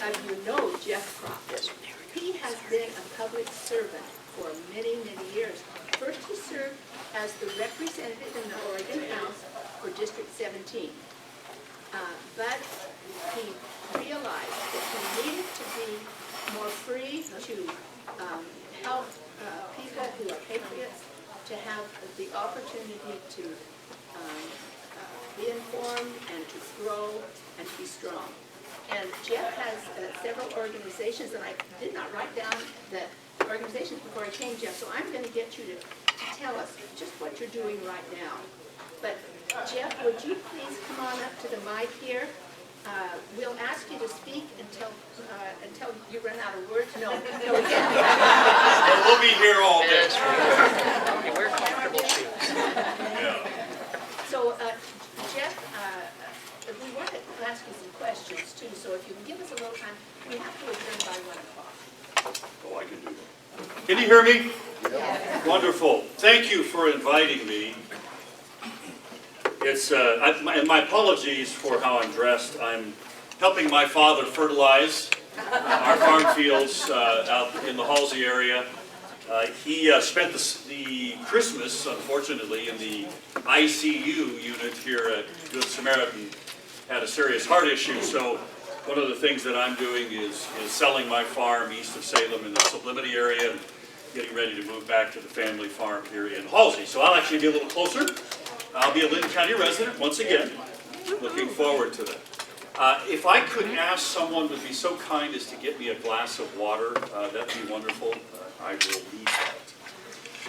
of you know Jeff Kropf. Yes. He has been a public servant for many, many years. First, he served as the representative in the Oregon House for District 17. But he realized that he needed to be more free to help people who are patriots to have the opportunity to be informed and to grow and to be strong. And Jeff has several organizations, and I did not write down the organizations before I came, Jeff, so I'm going to get you to tell us just what you're doing right now. But Jeff, would you please come on up to the mic here? We'll ask you to speak until you run out of words. No, again. We'll be here all day. Okay, we're comfortable shoes. Yeah. So, Jeff, we want to ask you some questions too, so if you can give us a little time, we have to adjourn by 1 o'clock. Oh, I can do that. Can you hear me? Yeah. Wonderful. Thank you for inviting me. It's and my apologies for how I'm dressed. I'm helping my father fertilize our farm fields out in the Halsey area. He spent the Christmas, unfortunately, in the ICU unit here at Good Samaritan. Had a serious heart issue, so one of the things that I'm doing is selling my farm east of Salem in the Sublimity area and getting ready to move back to the family farm here in Halsey. So I'll actually be a little closer. I'll be a Linn County resident once again. Looking forward to that. If I could ask someone to be so kind as to get me a glass of water, that'd be wonderful. I will need that.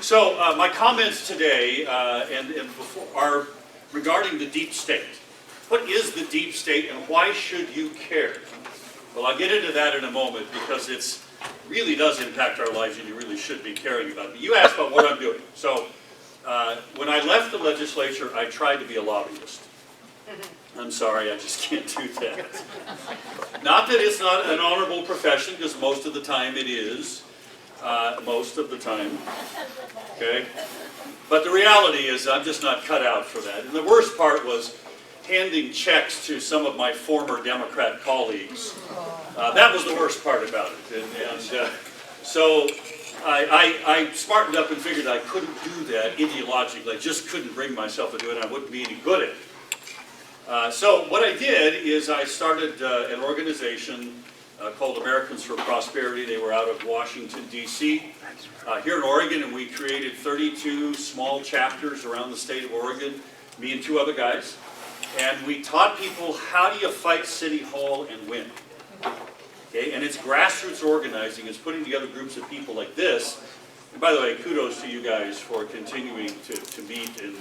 So my comments today and before are regarding the deep state. What is the deep state and why should you care? Well, I'll get into that in a moment because it really does impact our lives and you really should be caring about it. But you asked about what I'm doing. So when I left the legislature, I tried to be a lobbyist. I'm sorry, I just can't do that. Not that it's not an honorable profession, because most of the time it is. Most of the time. Okay? But the reality is I'm just not cut out for that. And the worst part was handing checks to some of my former Democrat colleagues. That was the worst part about it. So I smartened up and figured I couldn't do that ideologically. I just couldn't bring myself to do it. I wouldn't be any good at it. So what I did is I started an organization called Americans for Prosperity. They were out of Washington, D.C. Here in Oregon, and we created 32 small chapters around the state of Oregon, me and 2 other guys. And we taught people how do you fight City Hall and win. Okay? And it's grassroots organizing. It's putting together groups of people like this. And by the way, kudos to you guys for continuing to meet and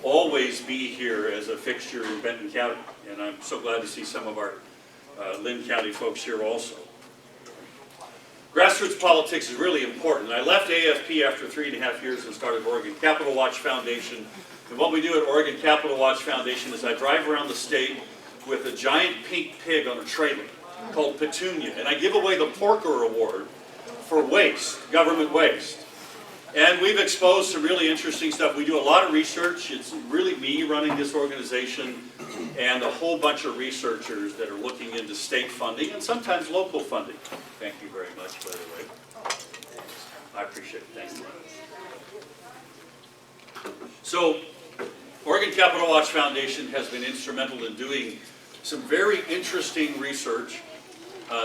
always be here as a fixture in Benton County. And I'm so glad to see some of our Linn County folks here also. Grassroots politics is really important. I left AFP after 3.5 years and started Oregon Capital Watch Foundation. And what we do at Oregon Capital Watch Foundation is I drive around the state with a giant pink pig on a trailer called Petunia. And I give away the Porker Award for waste, government waste. And we've exposed some really interesting stuff. We do a lot of research. It's really me running this organization and a whole bunch of researchers that are looking into state funding and sometimes local funding. Thank you very much, by the way. I appreciate it. Thank you. So, Oregon Capital Watch Foundation has been instrumental in doing some very interesting research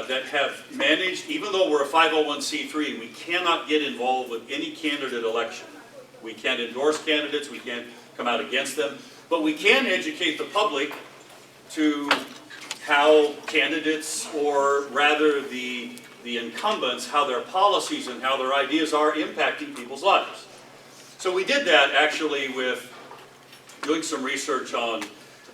that have managed, even though we're a 501c3, we cannot get involved with any candidate election. We can't endorse candidates, we can't come out against them, but we can educate the public to how candidates, or rather the incumbents, how their policies and how their ideas are impacting people's lives. So we did that actually with doing some research on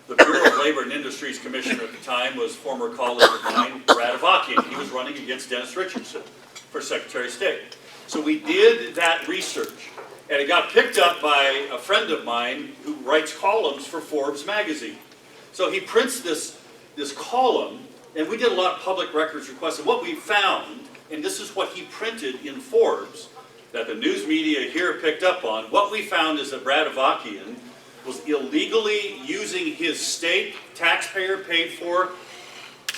the Bureau of Labor and Industries Commissioner at the time was former colleague of mine, Brad Avakian. He was running against Dennis Richardson for Secretary of State. So we did that research, and it got picked up by a friend of mine who writes columns for Forbes magazine. So he prints this column, and we did a lot of public records requests. And what we found, and this is what he printed in Forbes, that the news media here picked up on, what we found is that Brad Avakian was illegally using his state taxpayer paid for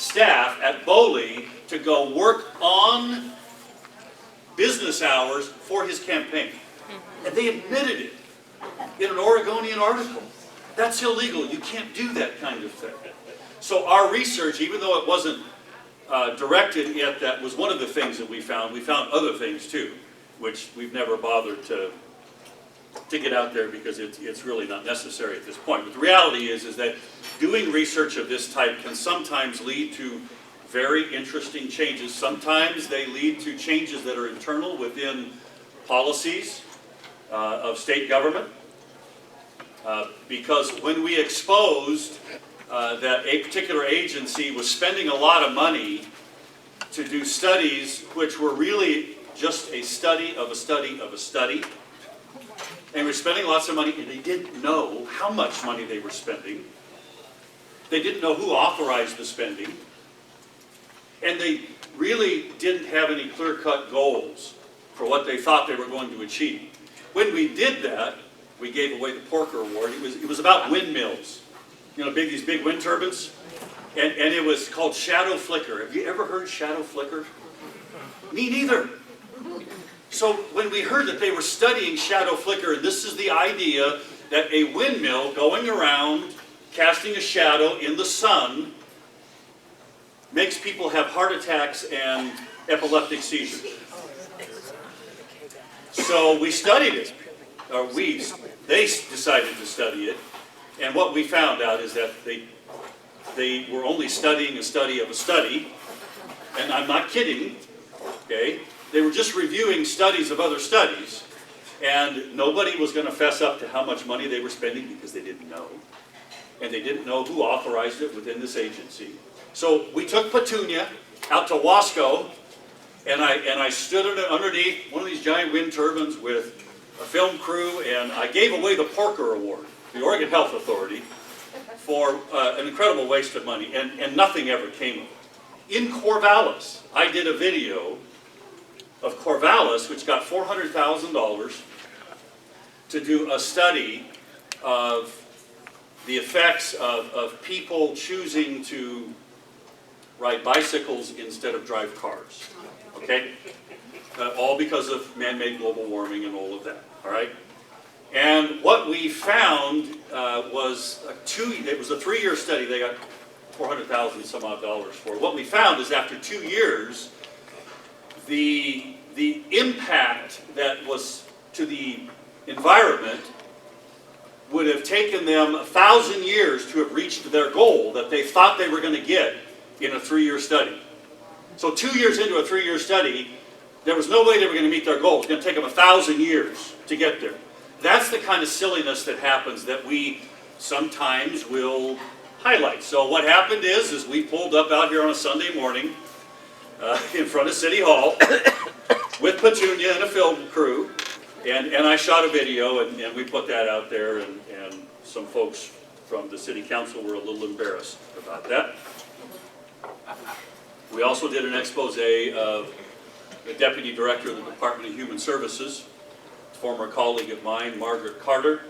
staff at Boley to go work on business hours for his campaign. And they admitted it in an Oregonian article. That's illegal. You can't do that kind of thing. So our research, even though it wasn't directed at that, was one of the things that we found. We found other things too, which we've never bothered to get out there because it's really not necessary at this point. But the reality is that doing research of this type can sometimes lead to very interesting changes. Sometimes they lead to changes that are internal within policies of state government. Because when we exposed that a particular agency was spending a lot of money to do studies which were really just a study of a study of a study, and we're spending lots of money, and they didn't know how much money they were spending. They didn't know who authorized the spending. And they really didn't have any clear-cut goals for what they thought they were going to achieve. When we did that, we gave away the Porker Award. It was about windmills. You know, these big wind turbines. And it was called shadow flicker. Have you ever heard shadow flicker? Me neither. So when we heard that they were studying shadow flicker, and this is the idea that a windmill going around casting a shadow in the sun makes people have heart attacks and epileptic seizures. So we studied it, or they decided to study it, and what we found out is that they were only studying a study of a study, and I'm not kidding, okay? They were just reviewing studies of other studies, and nobody was going to fess up to how much money they were spending because they didn't know. And they didn't know who authorized it within this agency. So we took Petunia out to Wasco, and I stood underneath one of these giant wind turbines with a film crew, and I gave away the Porker Award, the Oregon Health Authority, for an incredible waste of money, and nothing ever came of it. In Corvallis, I did a video of Corvallis, which got $400,000 to do a study of the effects of people choosing to ride bicycles instead of drive cars, okay? All because of man-made global warming and all of that, all right? And what we found was it was a 3-year study. They got $400,000 some odd dollars for it. What we found is after 2 years, the impact that was to the environment would have taken them 1,000 years to have reached their goal that they thought they were going to get in a 3-year study. So 2 years into a 3-year study, there was no way they were going to meet their goal. It was going to take them 1,000 years to get there. That's the kind of silliness that happens that we sometimes will highlight. So what happened is we pulled up out here on a Sunday morning in front of City Hall with Petunia and a film crew, and I shot a video, and we put that out there, and some folks from the city council were a little embarrassed about that. We also did an expose of the Deputy Director of the Department of Human Services, former colleague of mine, Margaret Carter,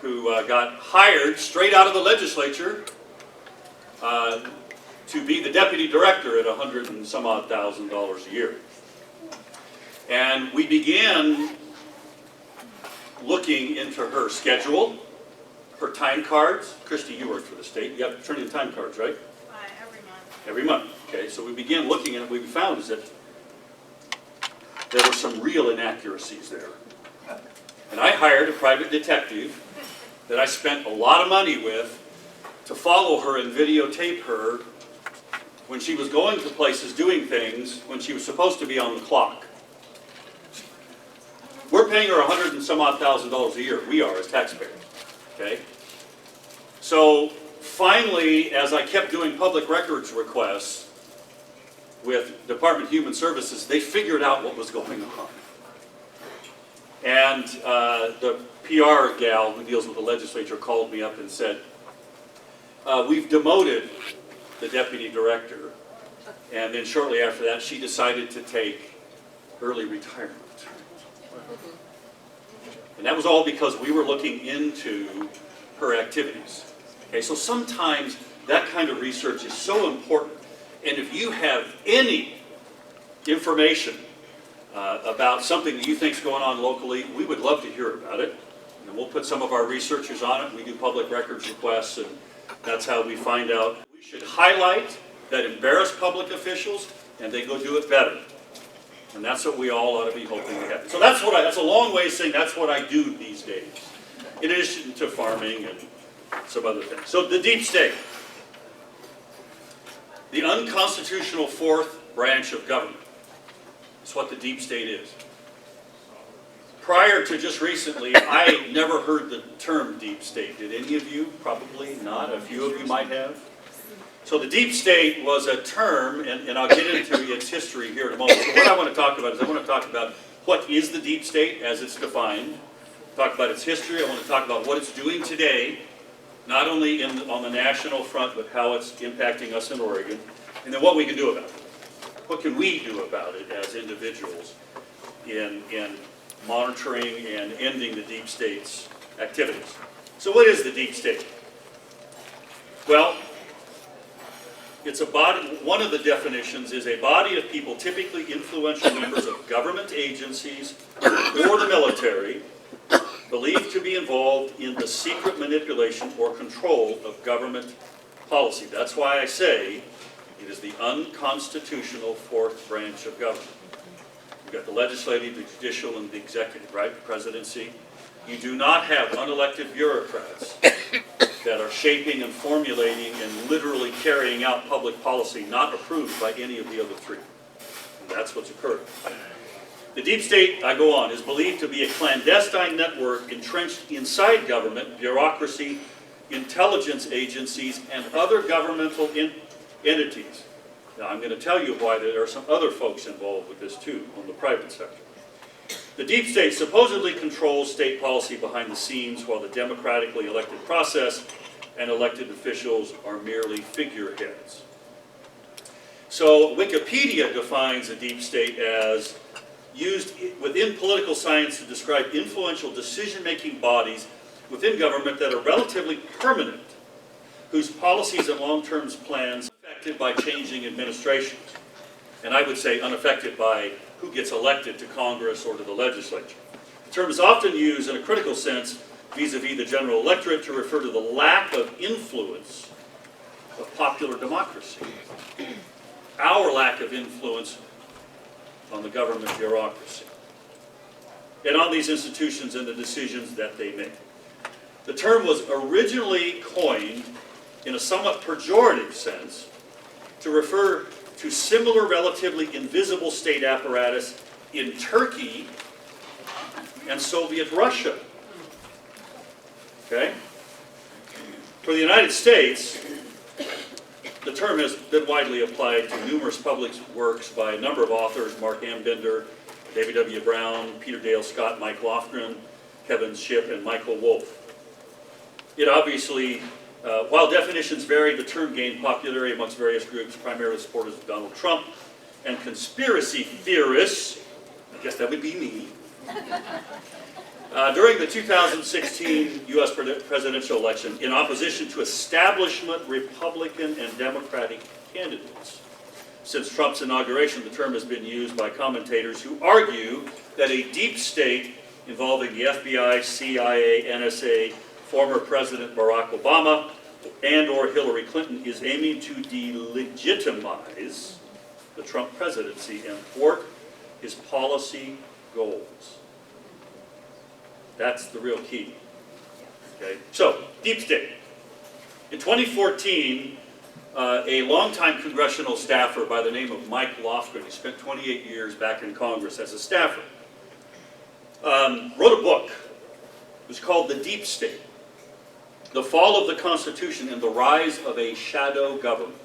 who got hired straight out of the legislature to be the Deputy Director at $100,000 and some odd thousand a year. And we began looking into her schedule, her time cards. Christy, you work for the state. You have to turn in time cards, right? Every month. Every month. Okay, so we began looking at what we found is that there were some real inaccuracies there. And I hired a private detective that I spent a lot of money with to follow her and videotape her when she was going to places doing things when she was supposed to be on the clock. We're paying her $100,000 and some odd a year. We are as taxpayers. Okay? So finally, as I kept doing public records requests with Department of Human Services, they figured out what was going on. And the PR gal who deals with the legislature called me up and said, we've demoted the deputy director. And then shortly after that, she decided to take early retirement. And that was all because we were looking into her activities. Okay, so sometimes That kind of research is so important. And if you have any information about something that you think is going on locally, we would love to hear about it. And we'll put some of our researchers on it. We do public records requests, and that's how we find out. We should highlight that embarrass public officials, and they go do it better. And that's what we all ought to be hoping to happen. So that's a long way of saying that's what I do these days, in addition to farming and some other things. So the deep state, the unconstitutional fourth branch of government. That's what the deep state is. Prior to just recently, I never heard the term deep state. Did any of you? Probably not. A few of you might have. So the deep state was a term, and I'll get into its history here in a moment. So what I want to talk about is I want to talk about what is the deep state as it's defined, talk about its history. I want to talk about what it's doing today, not only on the national front, but how it's impacting us in Oregon, and then what we can do about it. What can we do about it as individuals in monitoring and ending the deep state's activities? So what is the deep state? Well, it's a body. One of the definitions is a body of people, typically influential members of government agencies or the military, believed to be involved in the secret manipulation or control of government policy. That's why I say it is the unconstitutional fourth branch of government. You've got the legislative, the judicial, and the executive, right? The presidency. You do not have unelected bureaucrats that are shaping and formulating and literally carrying out public policy not approved by any of the other three. And that's what's occurred. The deep state, I go on, is believed to be a clandestine network entrenched inside government, bureaucracy, intelligence agencies, and other governmental entities. Now, I'm going to tell you why there are some other folks involved with this too, on the private sector. The deep state supposedly controls state policy behind the scenes, while the democratically elected process and elected officials are merely figureheads. So Wikipedia defines a deep state as used within political science to describe influential decision-making bodies within government that are relatively permanent, whose policies and long-term plans are affected by changing administrations. And I would say unaffected by who gets elected to Congress or to the legislature. The term is often used in a critical sense vis-a-vis the general electorate to refer to the lack of influence of popular democracy. Our lack of influence on the government bureaucracy and on these institutions and the decisions that they make. The term was originally coined in a somewhat pejorative sense to refer to similar relatively invisible state apparatus in Turkey and Soviet Russia. Okay? For the United States, the term has been widely applied to numerous public works by a number of authors: Mark M. Bender, David W. Brown, Peter Dale Scott, Mike Lofgren, Kevin Shipp, and Michael Wolff. It obviously, while definitions vary, the term gained popularity amongst various groups, primarily supporters of Donald Trump, and conspiracy theorists, I guess that would be me, during the 2016 U.S. presidential election in opposition to establishment Republican and Democratic candidates. Since Trump's inauguration, the term has been used by commentators who argue that a deep state involving the FBI, CIA, NSA, former President Barack Obama, and or Hillary Clinton is aiming to delegitimize the Trump presidency and thwart his policy goals. That's the real key. Okay? So, deep state. In 2014, a longtime congressional staffer by the name of Mike Lofgren, he spent 28 years back in Congress as a staffer, wrote a book. It was called The Deep State: The Fall of the Constitution and the Rise of a Shadow Government.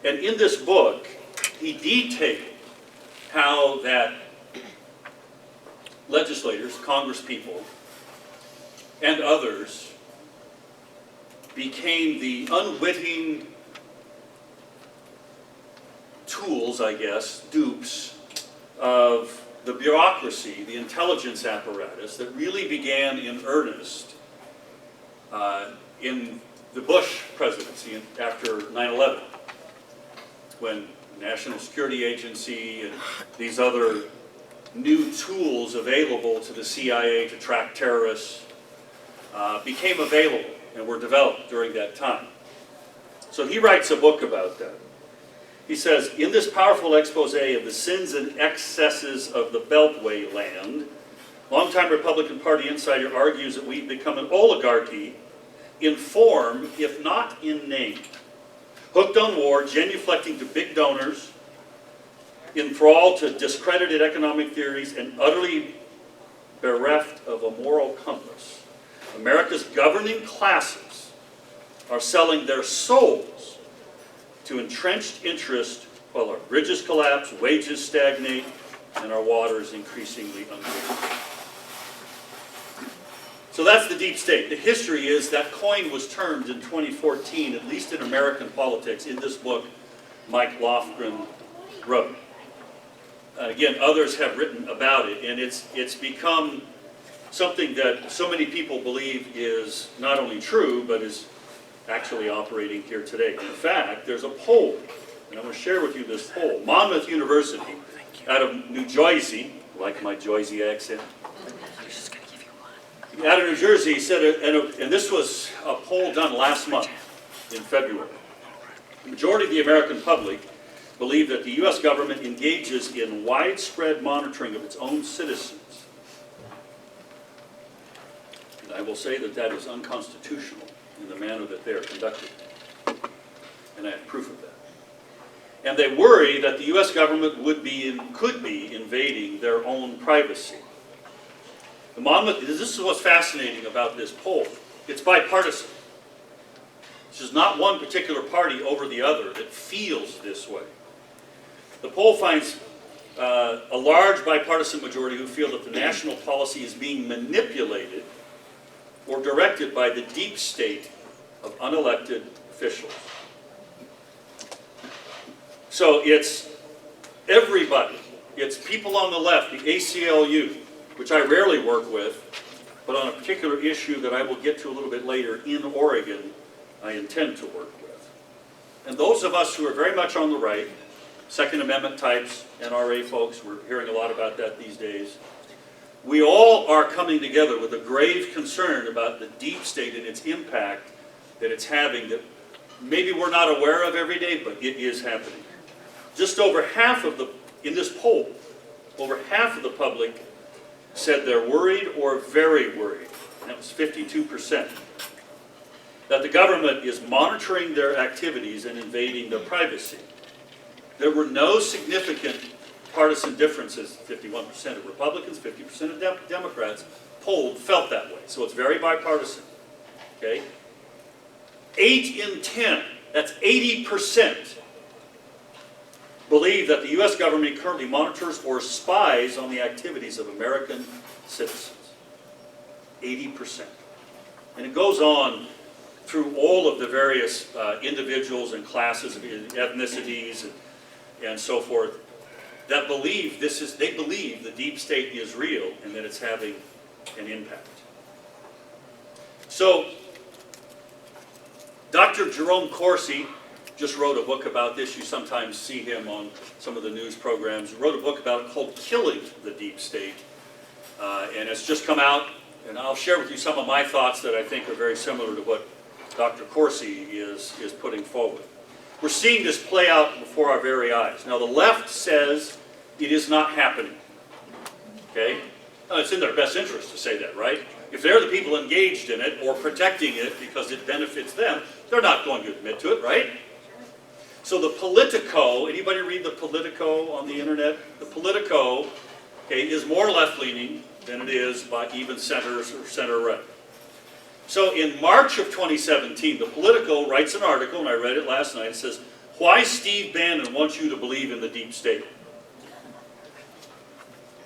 And in this book, he detailed how that legislators, congresspeople, and others became the unwitting tools, I guess, dupes of the bureaucracy, the intelligence apparatus that really began in earnest in the Bush presidency after 9/11, when the National Security Agency and these other new tools available to the CIA to track terrorists became available and were developed during that time. So he writes a book about that. He says, in this powerful expose of the sins and excesses of the Beltway land, longtime Republican Party insider argues that we've become an oligarchy in form, if not in name. Hooked on war, genuflecting to big donors, enthralled to discredited economic theories, and utterly bereft of a moral compass. America's governing classes are selling their souls to entrenched interest while our bridges collapse, wages stagnate, and our water is increasingly undrinkable. So that's the deep state. The history is that coin was turned in 2014, at least in American politics, in this book Mike Lofgren wrote. Again, others have written about it, and it's become something that so many people believe is not only true, but is actually operating here today. In fact, there's a poll, and I'm going to share with you this poll. Monmouth University, out of New Jersey, like my Jersey accent, out of New Jersey, said, and this was a poll done last month in February. The majority of the American public believe that the U.S. government engages in widespread monitoring of its own citizens. And I will say that that is unconstitutional in the manner that they are conducted. And I have proof of that. And they worry that the U.S. government could be invading their own privacy. The Monmouth, this is what's fascinating about this poll. It's bipartisan. This is not one particular party over the other that feels this way. The poll finds a large bipartisan majority who feel that the national policy is being manipulated or directed by the deep state of unelected officials. So it's everybody. It's people on the left, the ACLU, which I rarely work with, but on a particular issue that I will get to a little bit later in Oregon, I intend to work with. And those of us who are very much on the right, Second Amendment types, NRA folks, we're hearing a lot about that these days, we all are coming together with a grave concern about the deep state and its impact that it's having that maybe we're not aware of every day, but it is happening. Just over half of in this poll, over half of the public said they're worried or very worried, and that was 52%, that the government is monitoring their activities and invading their privacy. There were no significant partisan differences. 51% of Republicans, 50% of Democrats polled felt that way. So it's very bipartisan. Okay? 8 in 10, that's 80%, believe that the U.S. government currently monitors or spies on the activities of American citizens. 80%. And it goes on through all of the various individuals and classes, ethnicities, and so forth, that believe they believe the deep state is real and that it's having an impact. So, Dr. Jerome Corsi just wrote a book about this. You sometimes see him on some of the news programs. He wrote a book about it called Killing the Deep State. And it's just come out, and I'll share with you some of my thoughts that I think are very similar to what Dr. Corsi is putting forward. We're seeing this play out before our very eyes. Now the left says it is not happening. Okay? Now, it's in their best interest to say that, right? If they're the people engaged in it or protecting it because it benefits them, they're not going to admit to it, right? So the Politico, anybody read the Politico on the internet? The Politico, okay, is more left-leaning than it is by even centers or center-right. So in March of 2017, the Politico writes an article, and I read it last night. It says, "Why Steve Bannon wants you to believe in the deep state."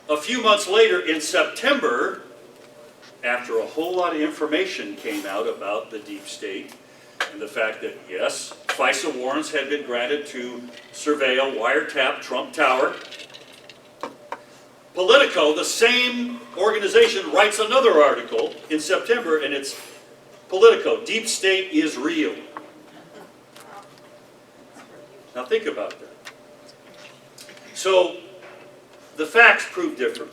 A few months later, in September, after a whole lot of information came out about the deep state, and the fact that, yes, FISA warrants had been granted to surveil, wiretap Trump Tower, Politico, the same organization, writes another article in September, and it's Politico, deep state is real. Now think about that. So the facts prove different.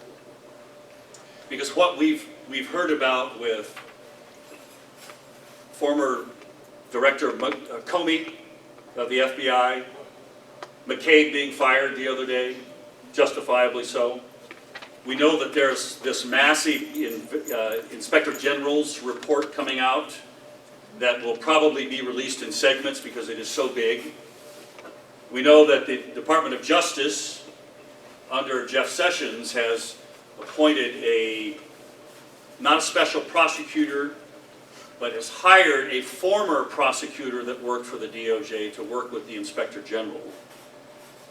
Because what we've heard about with former Director Comey of the FBI, McCabe being fired the other day, justifiably so. We know that there's this massive Inspector General's report coming out that will probably be released in segments because it is so big. We know that the Department of Justice, under Jeff Sessions, has appointed not a special prosecutor, but has hired a former prosecutor that worked for the DOJ to work with the Inspector General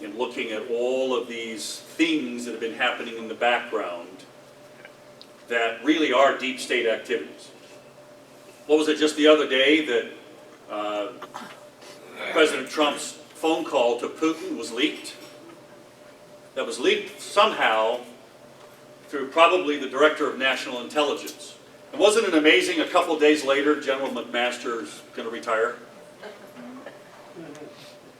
in looking at all of these things that have been happening in the background that really are deep state activities. What was it just the other day that President Trump's phone call to Putin was leaked? That was leaked somehow through probably the Director of National Intelligence. And wasn't it amazing a couple days later General McMaster is going to retire?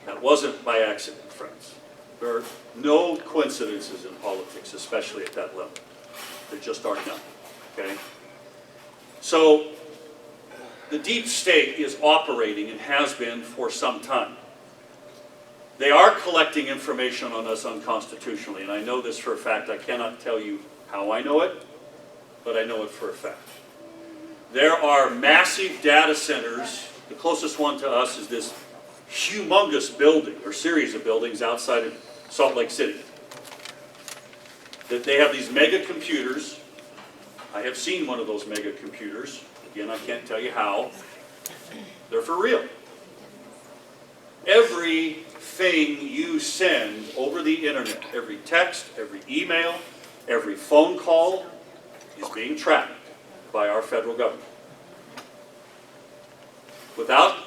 That wasn't by accident, friends. There are no coincidences in politics, especially at that level. There just are none, okay? So, the deep state is operating and has been for some time. They are collecting information on us unconstitutionally, and I know this for a fact. I cannot tell you how I know it, but I know it for a fact. There are massive data centers. The closest one to us is this humongous building or series of buildings outside of Salt Lake City. That they have these mega computers. I have seen one of those mega computers. Again, I can't tell you how. They're for real. Everything you send over the internet, every text, every email, every phone call is being tracked by our federal government. Without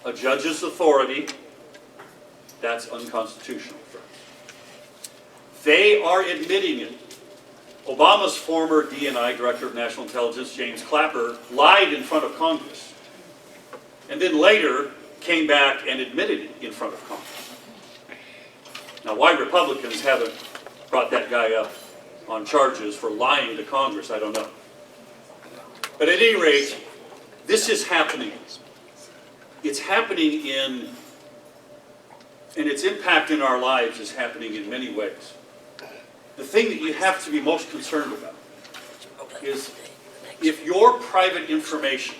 a judge's authority, that's unconstitutional, friends. They are admitting it. Obama's former DNI, Director of National Intelligence, James Clapper, lied in front of Congress. And then later came back and admitted it in front of Congress. Now, why Republicans haven't brought that guy up on charges for lying to Congress, I don't know. But at any rate, this is happening. It's happening and its impact in our lives is happening in many ways. The thing that you have to be most concerned about is if your private information,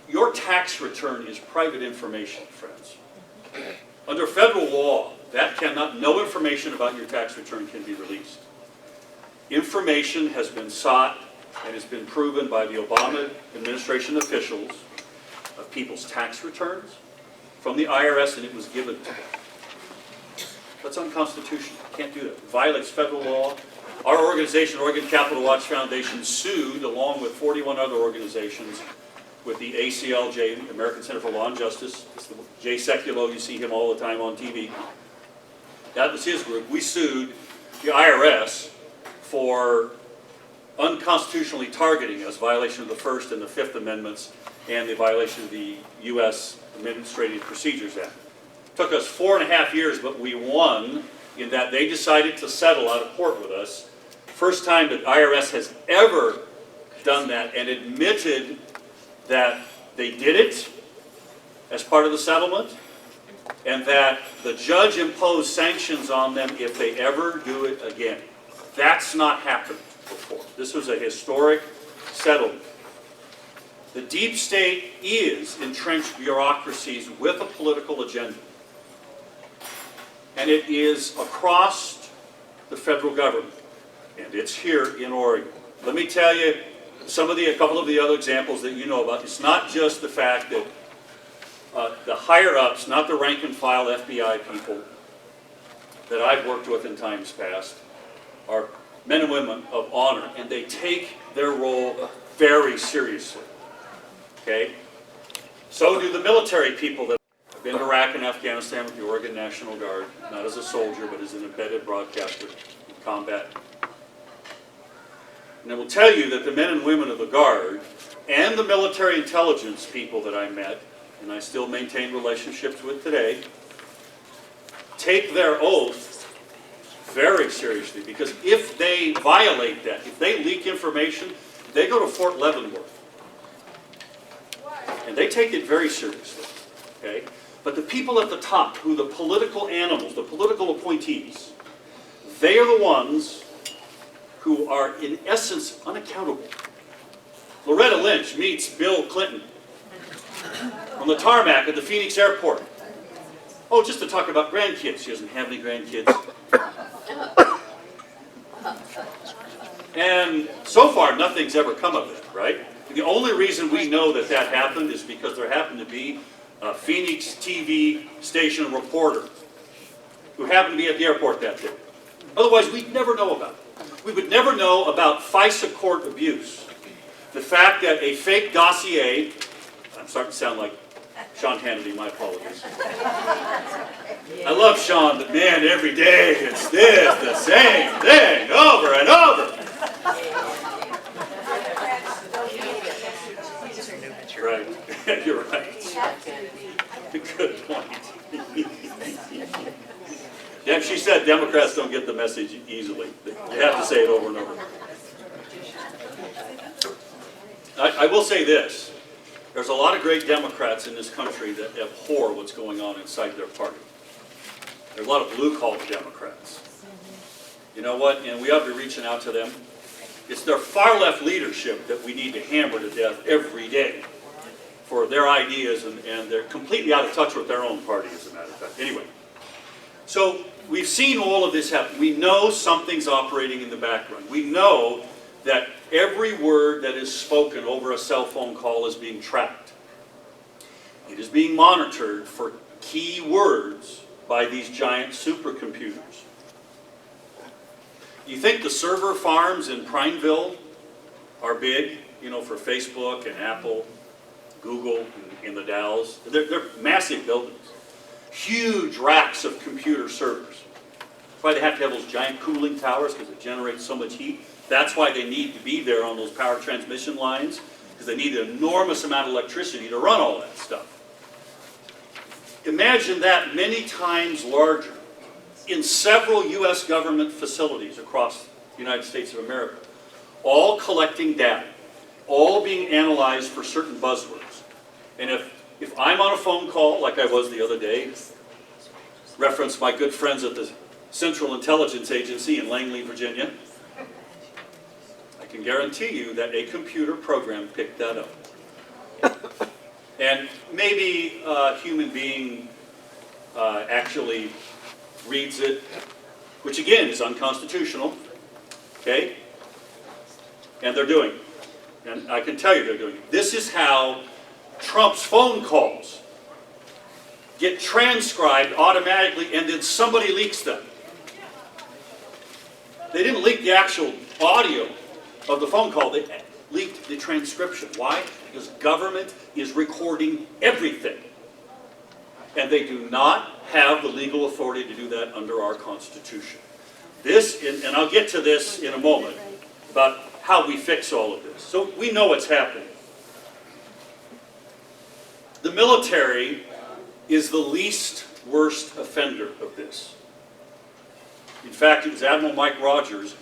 your tax return is private information, friends. Under federal law, no information about your tax return can be released. Information has been sought and has been proven by the Obama administration officials of people's tax returns from the IRS, and it was given to them. That's unconstitutional. You can't do that. It violates federal law. Our organization, Oregon Capital Watch Foundation, sued, along with 41 other organizations, with the ACLJ, American Center for Law and Justice. It's the Jay Sekulow, you see him all the time on TV. That was his group. We sued the IRS for unconstitutionally targeting us, violation of the First and the Fifth Amendments, and the violation of the U.S. Administrative Procedures Act. It took us 4.5 years, but we won in that they decided to settle out of court with us. First time that IRS has ever done that and admitted that they did it as part of the settlement, and that the judge imposed sanctions on them if they ever do it again. That's not happened before. This was a historic settlement. The deep state is entrenched bureaucracies with a political agenda. And it is across the federal government. And it's here in Oregon. Let me tell you a couple of the other examples that you know about. It's not just the fact that the higher-ups, not the rank-and-file FBI people that I've worked with in times past, are men and women of honor, and they take their role very seriously. Okay? So do the military people that have been to Iraq and Afghanistan with the Oregon National Guard, not as a soldier, but as an embedded broadcaster in combat. And I will tell you that the men and women of the Guard and the military intelligence people that I met, and I still maintain relationships with today, take their oath very seriously, because if they violate that, if they leak information, they go to Fort Leavenworth. And they take it very seriously, okay? But the people at the top, who the political animals, the political appointees, they are the ones who are in essence unaccountable. Loretta Lynch meets Bill Clinton on the tarmac at the Phoenix airport. Oh, just to talk about grandkids. She doesn't have any grandkids. And so far, nothing's ever come of it, right? The only reason we know that that happened is because there happened to be a Phoenix TV station reporter who happened to be at the airport that day. Otherwise, we'd never know about it. We would never know about FISA court abuse. The fact that a fake dossier, I'm starting to sound like Sean Hannity, my apologies. I love Sean, but man, every day it's this, the same thing, over and over. Right, you're right. Good point. Yeah, she said Democrats don't get the message easily. You have to say it over and over. I will say this. There's a lot of great Democrats in this country that abhor what's going on inside their party. There are a lot of blue-collar Democrats. You know what? And we ought to be reaching out to them. It's their far-left leadership that we need to hammer to death every day for their ideas, and they're completely out of touch with their own party, as a matter of fact. Anyway, so we've seen all of this happen. We know something's operating in the background. We know that every word that is spoken over a cell phone call is being tracked. It is being monitored for key words by these giant supercomputers. You think the server farms in Prineville are big, you know, for Facebook and Apple, Google, in the Dalles? They're massive buildings. Huge racks of computer servers. That's why they have to have those giant cooling towers, because it generates so much heat. That's why they need to be there on those power transmission lines, because they need an enormous amount of electricity to run all that stuff. Imagine that many times larger in several U.S. government facilities across the United States of America, all collecting data, all being analyzed for certain buzzwords. And if I'm on a phone call, like I was the other day, reference my good friends at the Central Intelligence Agency in Langley, Virginia, I can guarantee you that a computer program picked that up. And maybe a human being actually reads it, which again is unconstitutional, okay? And they're doing it. And I can tell you they're doing it. This is how Trump's phone calls get transcribed automatically, and then somebody leaks them. They didn't leak the actual audio of the phone call, they leaked the transcription. Why? Because government is recording everything. And they do not have the legal authority to do that under our Constitution. This, and I'll get to this in a moment, about how we fix all of this. So we know what's happening. The military is the least worst offender of this. In fact, it was Admiral Mike Rogers.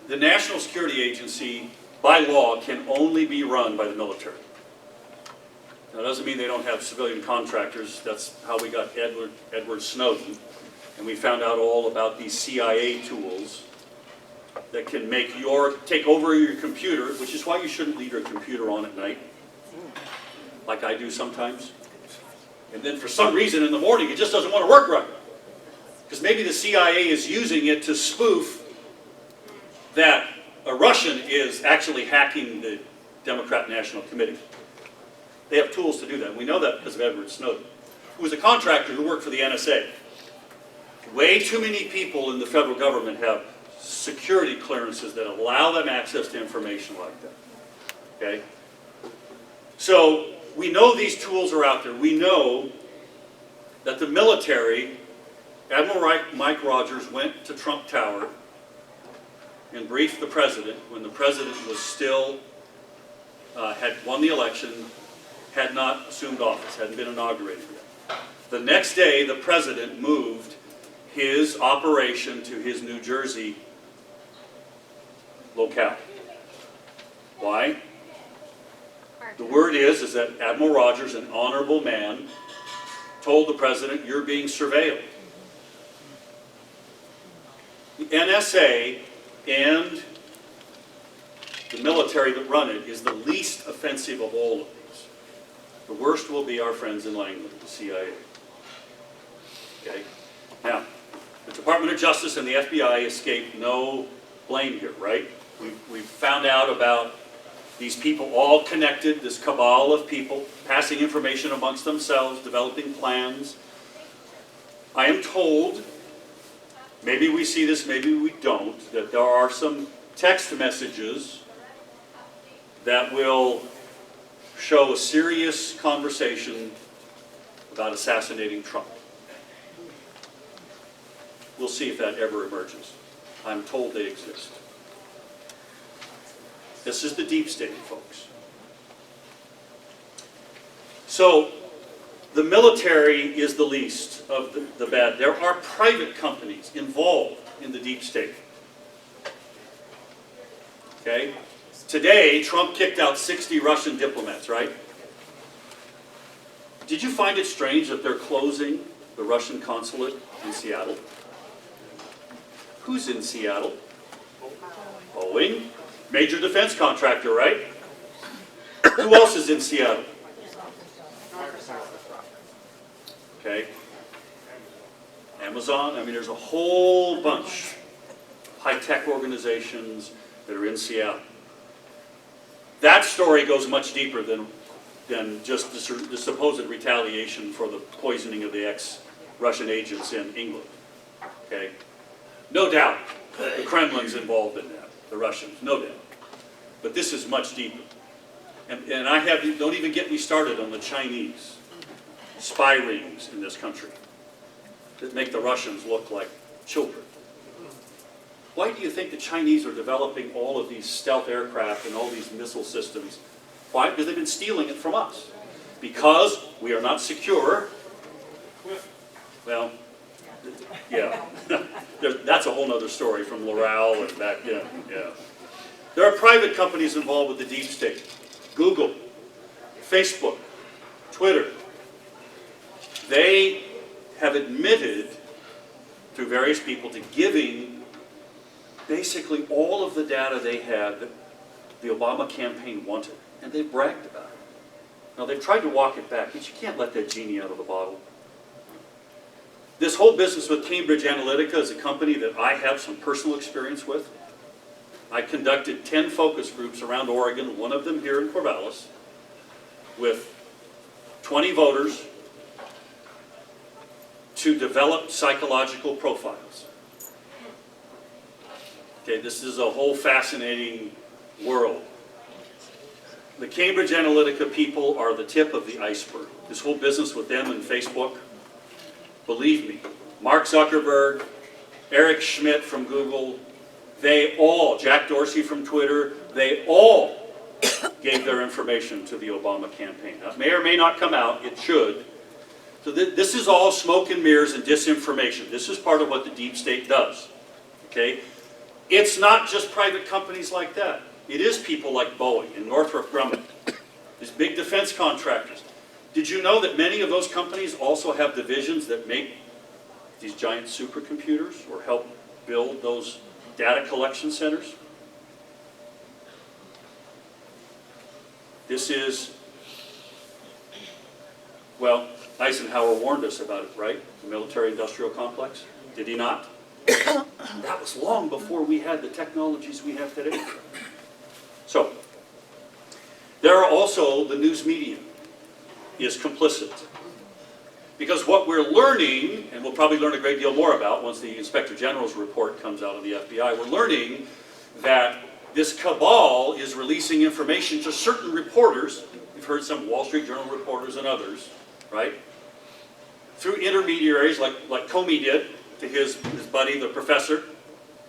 The National Security Agency, by law, can only be run by the military. Now, that doesn't mean they don't have civilian contractors. That's how we got Edward Snowden. And we found out all about these CIA tools that can take over your computer, which is why you shouldn't leave your computer on at night, like I do sometimes. And then for some reason in the morning, it just doesn't want to work right. Because maybe the CIA is using it to spoof that a Russian is actually hacking the Democrat National Committee. They have tools to do that. We know that because of Edward Snowden, who was a contractor who worked for the NSA. Way too many people in the federal government have security clearances that allow them access to information like that. Okay? So we know these tools are out there. We know that the military, Admiral Mike Rogers went to Trump Tower and briefed the president when the president was still, had won the election, had not assumed office, hadn't been inaugurated yet. The next day, the president moved his operation to his New Jersey locale. Why? The word is that Admiral Rogers, an honorable man, told the president, "You're being surveilled." The NSA and the military that run it is the least offensive of all of these. The worst will be our friends in Langley, the CIA. Okay? Now, the Department of Justice and the FBI escaped no blame here, right? We've found out about these people all connected, this cabal of people, passing information amongst themselves, developing plans. I am told, maybe we see this, maybe we don't, that there are some text messages that will show a serious conversation about assassinating Trump. We'll see if that ever emerges. I'm told they exist. This is the deep state, folks. So, the military is the least of the bad. There are private companies involved in the deep state. Okay? Today, Trump kicked out 60 Russian diplomats, right? Did you find it strange that they're closing the Russian consulate in Seattle? Who's in Seattle? Boeing. Major defense contractor, right? Who else is in Seattle? Okay. Amazon. I mean, there's a whole bunch of high-tech organizations that are in Seattle. That story goes much deeper than just the supposed retaliation for the poisoning of the ex-Russian agents in England. Okay. No doubt the Kremlin's involved in that, the Russians, no doubt. But this is much deeper. And don't even get me started on the Chinese spy rings in this country that make the Russians look like children. Why do you think the Chinese are developing all of these stealth aircraft and all these missile systems? Why? Because they've been stealing it from us. Because we are not secure. Well, yeah. That's a whole other story from Loral and back then. Yeah. There are private companies involved with the deep state. Google, Facebook, Twitter. They have admitted, through various people, to giving basically all of the data they had that the Obama campaign wanted. And they bragged about it. Now, they've tried to walk it back, but you can't let that genie out of the bottle. This whole business with Cambridge Analytica is a company that I have some personal experience with. I conducted 10 focus groups around Oregon, one of them here in Corvallis, with 20 voters to develop psychological profiles. Okay, this is a whole fascinating world. The Cambridge Analytica people are the tip of the iceberg. This whole business with them and Facebook, believe me, Mark Zuckerberg, Eric Schmidt from Google, they all, Jack Dorsey from Twitter, they all gave their information to the Obama campaign. Now, it may or may not come out, it should. So this is all smoke and mirrors and disinformation. This is part of what the deep state does. Okay? It's not just private companies like that. It is people like Boeing and Northrop Grumman, these big defense contractors. Did you know that many of those companies also have divisions that make these giant supercomputers or help build those data collection centers? This is, well, Eisenhower warned us about it, right? The military-industrial complex. Did he not? That was long before we had the technologies we have today. So, there are also the news media is complicit. Because what we're learning, and we'll probably learn a great deal more about once the Inspector General's report comes out of the FBI, we're learning that this cabal is releasing information to certain reporters. You've heard some Wall Street Journal reporters and others, right? Through intermediaries like Comey did to his buddy, the professor.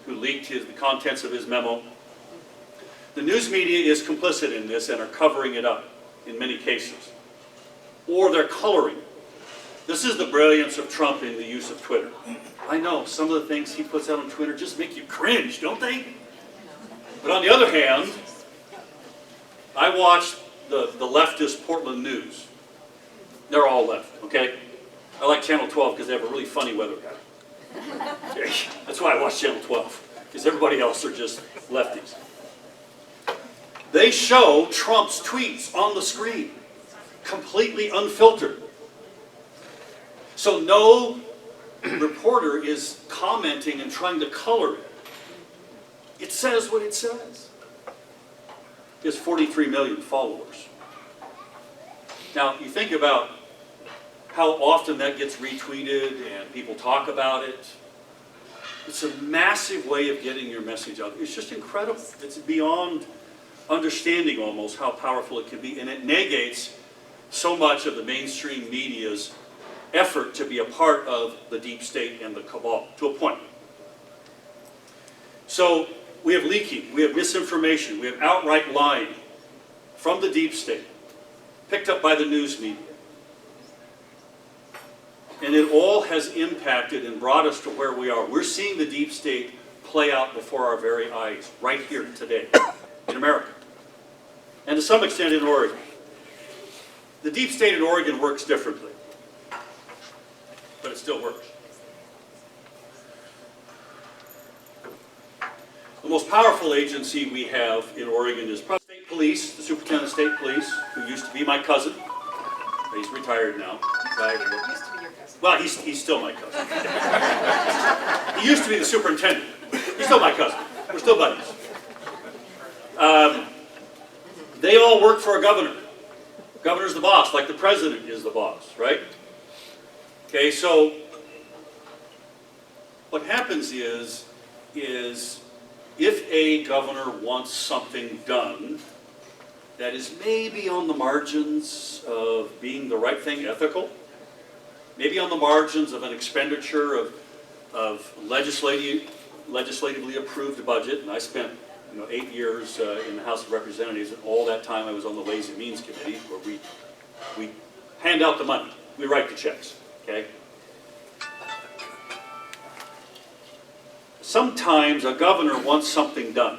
who leaked the contents of his memo. The news media is complicit in this and are covering it up in many cases. Or they're coloring. This is the brilliance of Trump in the use of Twitter. I know some of the things he puts out on Twitter just make you cringe, don't they? But on the other hand, I watched the leftist Portland news. They're all left, okay? I like Channel 12 because they have a really funny weather guy. That's why I watch Channel 12, because everybody else are just lefties. They show Trump's tweets on the screen, completely unfiltered. So no reporter is commenting and trying to color it. It says what it says. He has 43 million followers. Now, you think about how often that gets retweeted and people talk about it. It's a massive way of getting your message out. It's just incredible. It's beyond understanding almost how powerful it can be, and it negates so much of the mainstream media's effort to be a part of the deep state and the cabal, to a point. So we have leaking, we have misinformation, we have outright lying from the deep state, picked up by the news media. And it all has impacted and brought us to where we are. We're seeing the deep state play out before our very eyes, right here today, in America. And to some extent in Oregon. The deep state in Oregon works differently, but it still works. The most powerful agency we have in Oregon is probably state police, the superintendent of state police, who used to be my cousin. He's retired now. Used to be your cousin. Well, he's still my cousin. He used to be the superintendent. He's still my cousin. We're still buddies. They all work for a governor. Governor's the boss, like the president is the boss, right? Okay, so what happens is if a governor wants something done that is maybe on the margins of being the right thing, ethical, maybe on the margins of an expenditure of legislatively approved budget, and I spent 8 years in the House of Representatives, and all that time I was on the Ways and Means Committee, where we hand out the money, we write the checks, okay? Sometimes a governor wants something done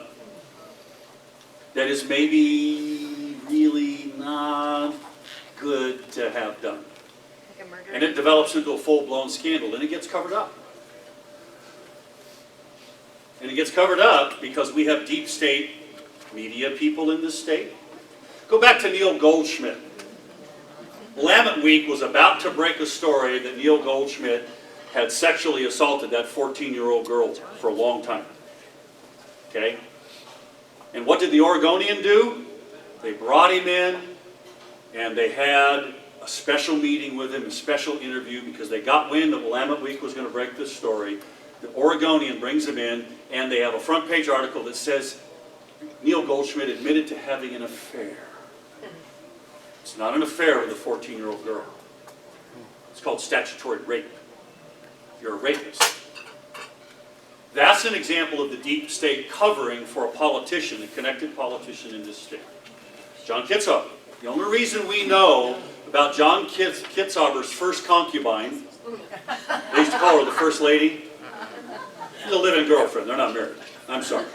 that is maybe really not good to have done. Like a murder. And it develops into a full-blown scandal, and it gets covered up. And it gets covered up because we have deep state media people in this state. Go back to Neil Goldschmidt. Willamette Week was about to break a story that Neil Goldschmidt had sexually assaulted that 14-year-old girl for a long time. Okay? And what did the Oregonian do? They brought him in, and they had a special meeting with him, a special interview, because they got wind that Willamette Week was going to break this story. The Oregonian brings him in, and they have a front page article that says Neil Goldschmidt admitted to having an affair. It's not an affair with a 14-year-old girl. It's called statutory rape. You're a rapist. That's an example of the deep state covering for a politician, a connected politician in this state. John Kitzhaber. The only reason we know about John Kitzhaber's first concubine, they used to call her the First Lady. She's a live-in girlfriend. They're not married. I'm sorry.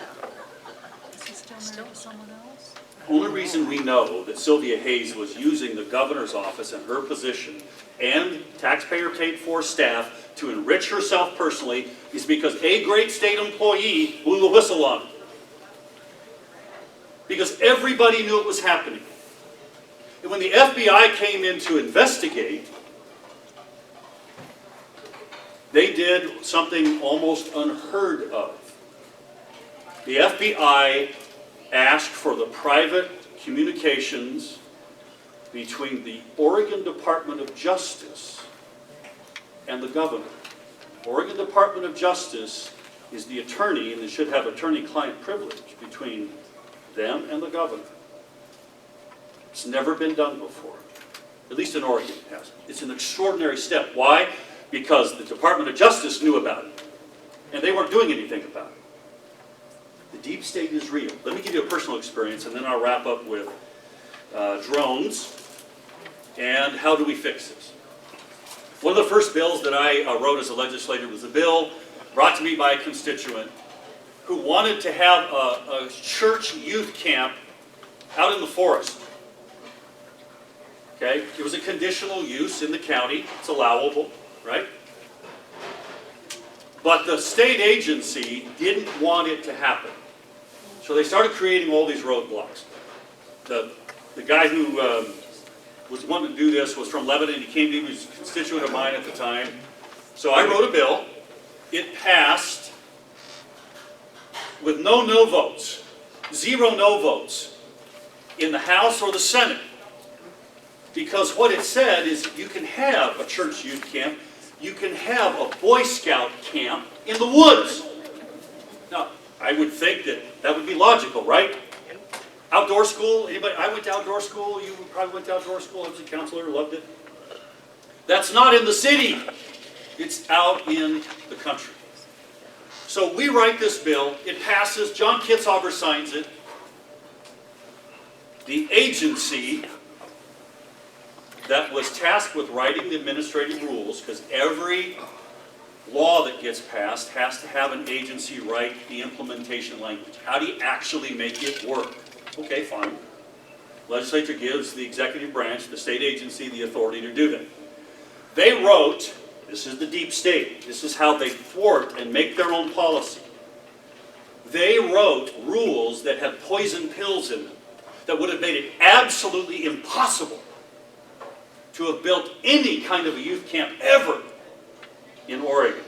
Is he still married to someone else? Only reason we know that Sylvia Hayes was using the governor's office and her position and taxpayer-paid-for staff to enrich herself personally is because a great state employee blew the whistle on it. Because everybody knew it was happening. And when the FBI came in to investigate, they did something almost unheard of. The FBI asked for the private communications between the Oregon Department of Justice and the governor. Oregon Department of Justice is the attorney, and they should have attorney-client privilege between them and the governor. It's never been done before. At least in Oregon it hasn't. It's an extraordinary step. Why? Because the Department of Justice knew about it, and they weren't doing anything about it. The deep state is real. Let me give you a personal experience, and then I'll wrap up with drones and how do we fix this. One of the first bills that I wrote as a legislator was a bill brought to me by a constituent who wanted to have a church youth camp out in the forest. Okay? It was a conditional use in the county. It's allowable, right? But the state agency didn't want it to happen. So they started creating all these roadblocks. The guy who was wanting to do this was from Lebanon. He came to me, he was a constituent of mine at the time. So I wrote a bill. It passed with no votes, 0 no votes in the House or the Senate. Because what it said is you can have a church youth camp, you can have a Boy Scout camp in the woods. Now, I would think that would be logical, right? Outdoor school, anybody? I went to outdoor school, you probably went to outdoor school, I was a counselor, loved it. That's not in the city, it's out in the country. So we write this bill, it passes, John Kitzhaber signs it. The agency that was tasked with writing the administrative rules, because every law that gets passed has to have an agency write the implementation language. How do you actually make it work? Okay, fine. Legislature gives the executive branch, the state agency, the authority to do that. They wrote, this is the deep state, this is how they thwart and make their own policy. They wrote rules that had poison pills in them that would have made it absolutely impossible to have built any kind of a youth camp ever in Oregon,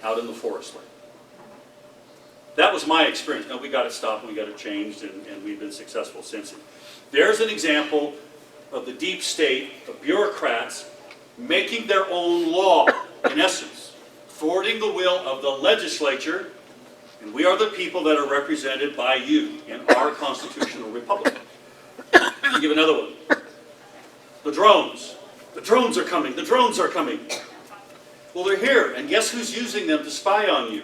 out in the forest land. That was my experience. Now, we got it stopped, we got it changed, and we've been successful since. There's an example of the deep state, of bureaucrats, making their own law, in essence, thwarting the will of the legislature, and we are the people that are represented by you in our constitutional republic. I'll give another one. The drones. The drones are coming. The drones are coming. Well, they're here, and guess who's using them to spy on you?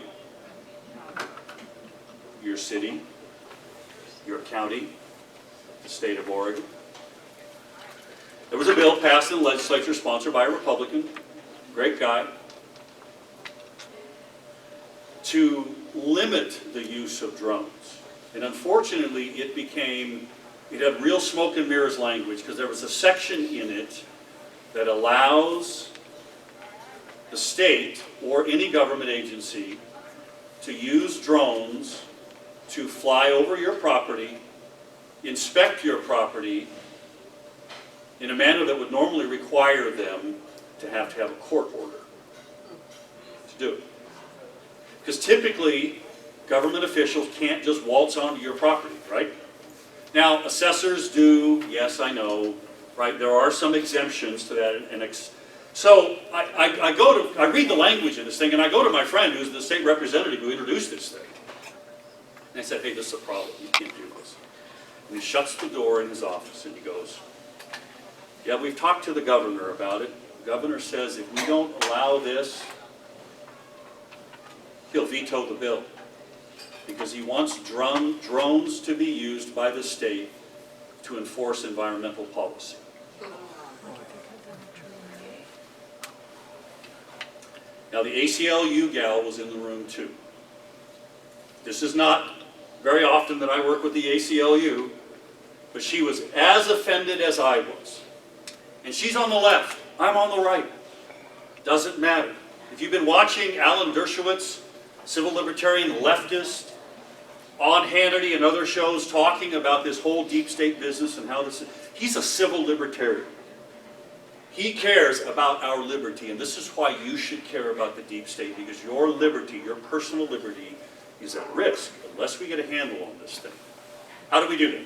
Your city, your county, the state of Oregon. There was a bill passed in the legislature sponsored by a Republican, great guy, to limit the use of drones. And unfortunately, it had real smoke and mirrors language, because there was a section in it that allows the state or any government agency to use drones to fly over your property, inspect your property in a manner that would normally require them to have a court order to do it. Because typically, government officials can't just waltz onto your property, right? Now, assessors do, yes, I know, right? There are some exemptions to that. So I read the language of this thing, and I go to my friend who's the state representative who introduced this thing. And I said, hey, this is a problem. You can't do this. And he shuts the door in his office, and he goes, yeah, we've talked to the governor about it. The governor says if we don't allow this, he'll veto the bill, because he wants drones to be used by the state to enforce environmental policy. Now, the ACLU gal was in the room too. This is not very often that I work with the ACLU, but she was as offended as I was. And she's on the left, I'm on the right. Doesn't matter. If you've been watching Alan Dershowitz, civil libertarian leftist, on Hannity and other shows talking about this whole deep state business and how this is, he's a civil libertarian. He cares about our liberty, and this is why you should care about the deep state, because your liberty, your personal liberty, is at risk unless we get a handle on this thing. How do we do that?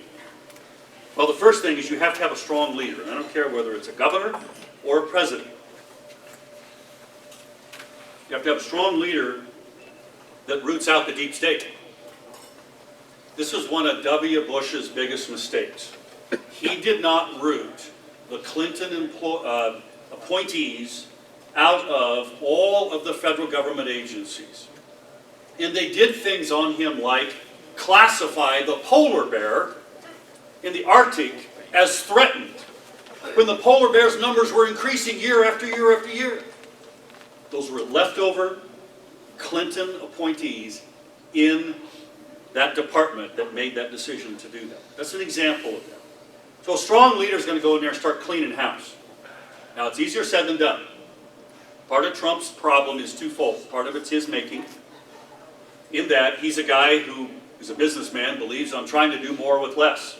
Well, the first thing is you have to have a strong leader, and I don't care whether it's a governor or a president. You have to have a strong leader that roots out the deep state. This was one of W. Bush's biggest mistakes. He did not root the Clinton appointees out of all of the federal government agencies. And they did things on him like classify the polar bear in the Arctic as threatened when the polar bear's numbers were increasing year after year after year. Those were leftover Clinton appointees in that department that made that decision to do that. That's an example of that. So a strong leader is going to go in there and start cleaning house. Now, it's easier said than done. Part of Trump's problem is twofold. Part of it's his making, in that he's a guy who is a businessman, believes I'm trying to do more with less.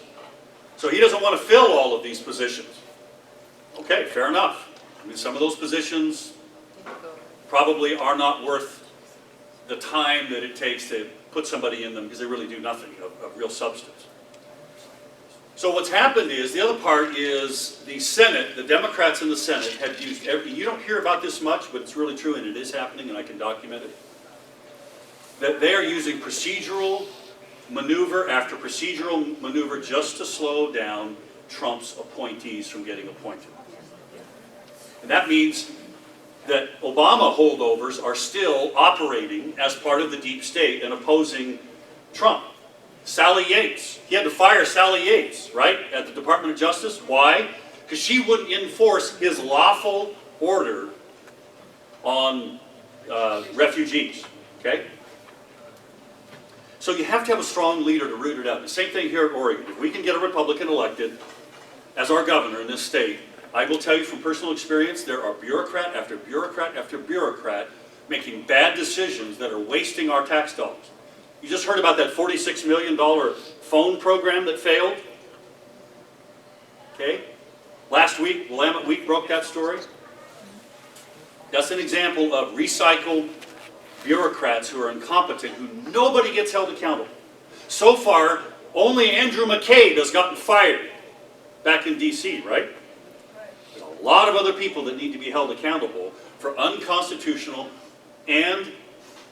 So he doesn't want to fill all of these positions. Okay, fair enough. I mean, some of those positions probably are not worth the time that it takes to put somebody in them because they really do nothing of real substance. So what's happened is, the other part is the Senate, the Democrats in the Senate have used you don't hear about this much, but it's really true and it is happening and I can document it, that they are using procedural maneuver after procedural maneuver just to slow down Trump's appointees from getting appointed. And that means that Obama holdovers are still operating as part of the deep state and opposing Trump. Sally Yates, he had to fire Sally Yates, right, at the Department of Justice. Why? Because she wouldn't enforce his lawful order on refugees, okay? So you have to have a strong leader to root it out. The same thing here at Oregon. If we can get a Republican elected as our governor in this state, I will tell you from personal experience, there are bureaucrat after bureaucrat after bureaucrat making bad decisions that are wasting our tax dollars. You just heard about that $46 million phone program that failed. Okay? Last week, Willamette Week broke that story. That's an example of recycled bureaucrats who are incompetent, who nobody gets held accountable. So far, only Andrew McCabe has gotten fired back in D.C., right? There's a lot of other people that need to be held accountable for unconstitutional and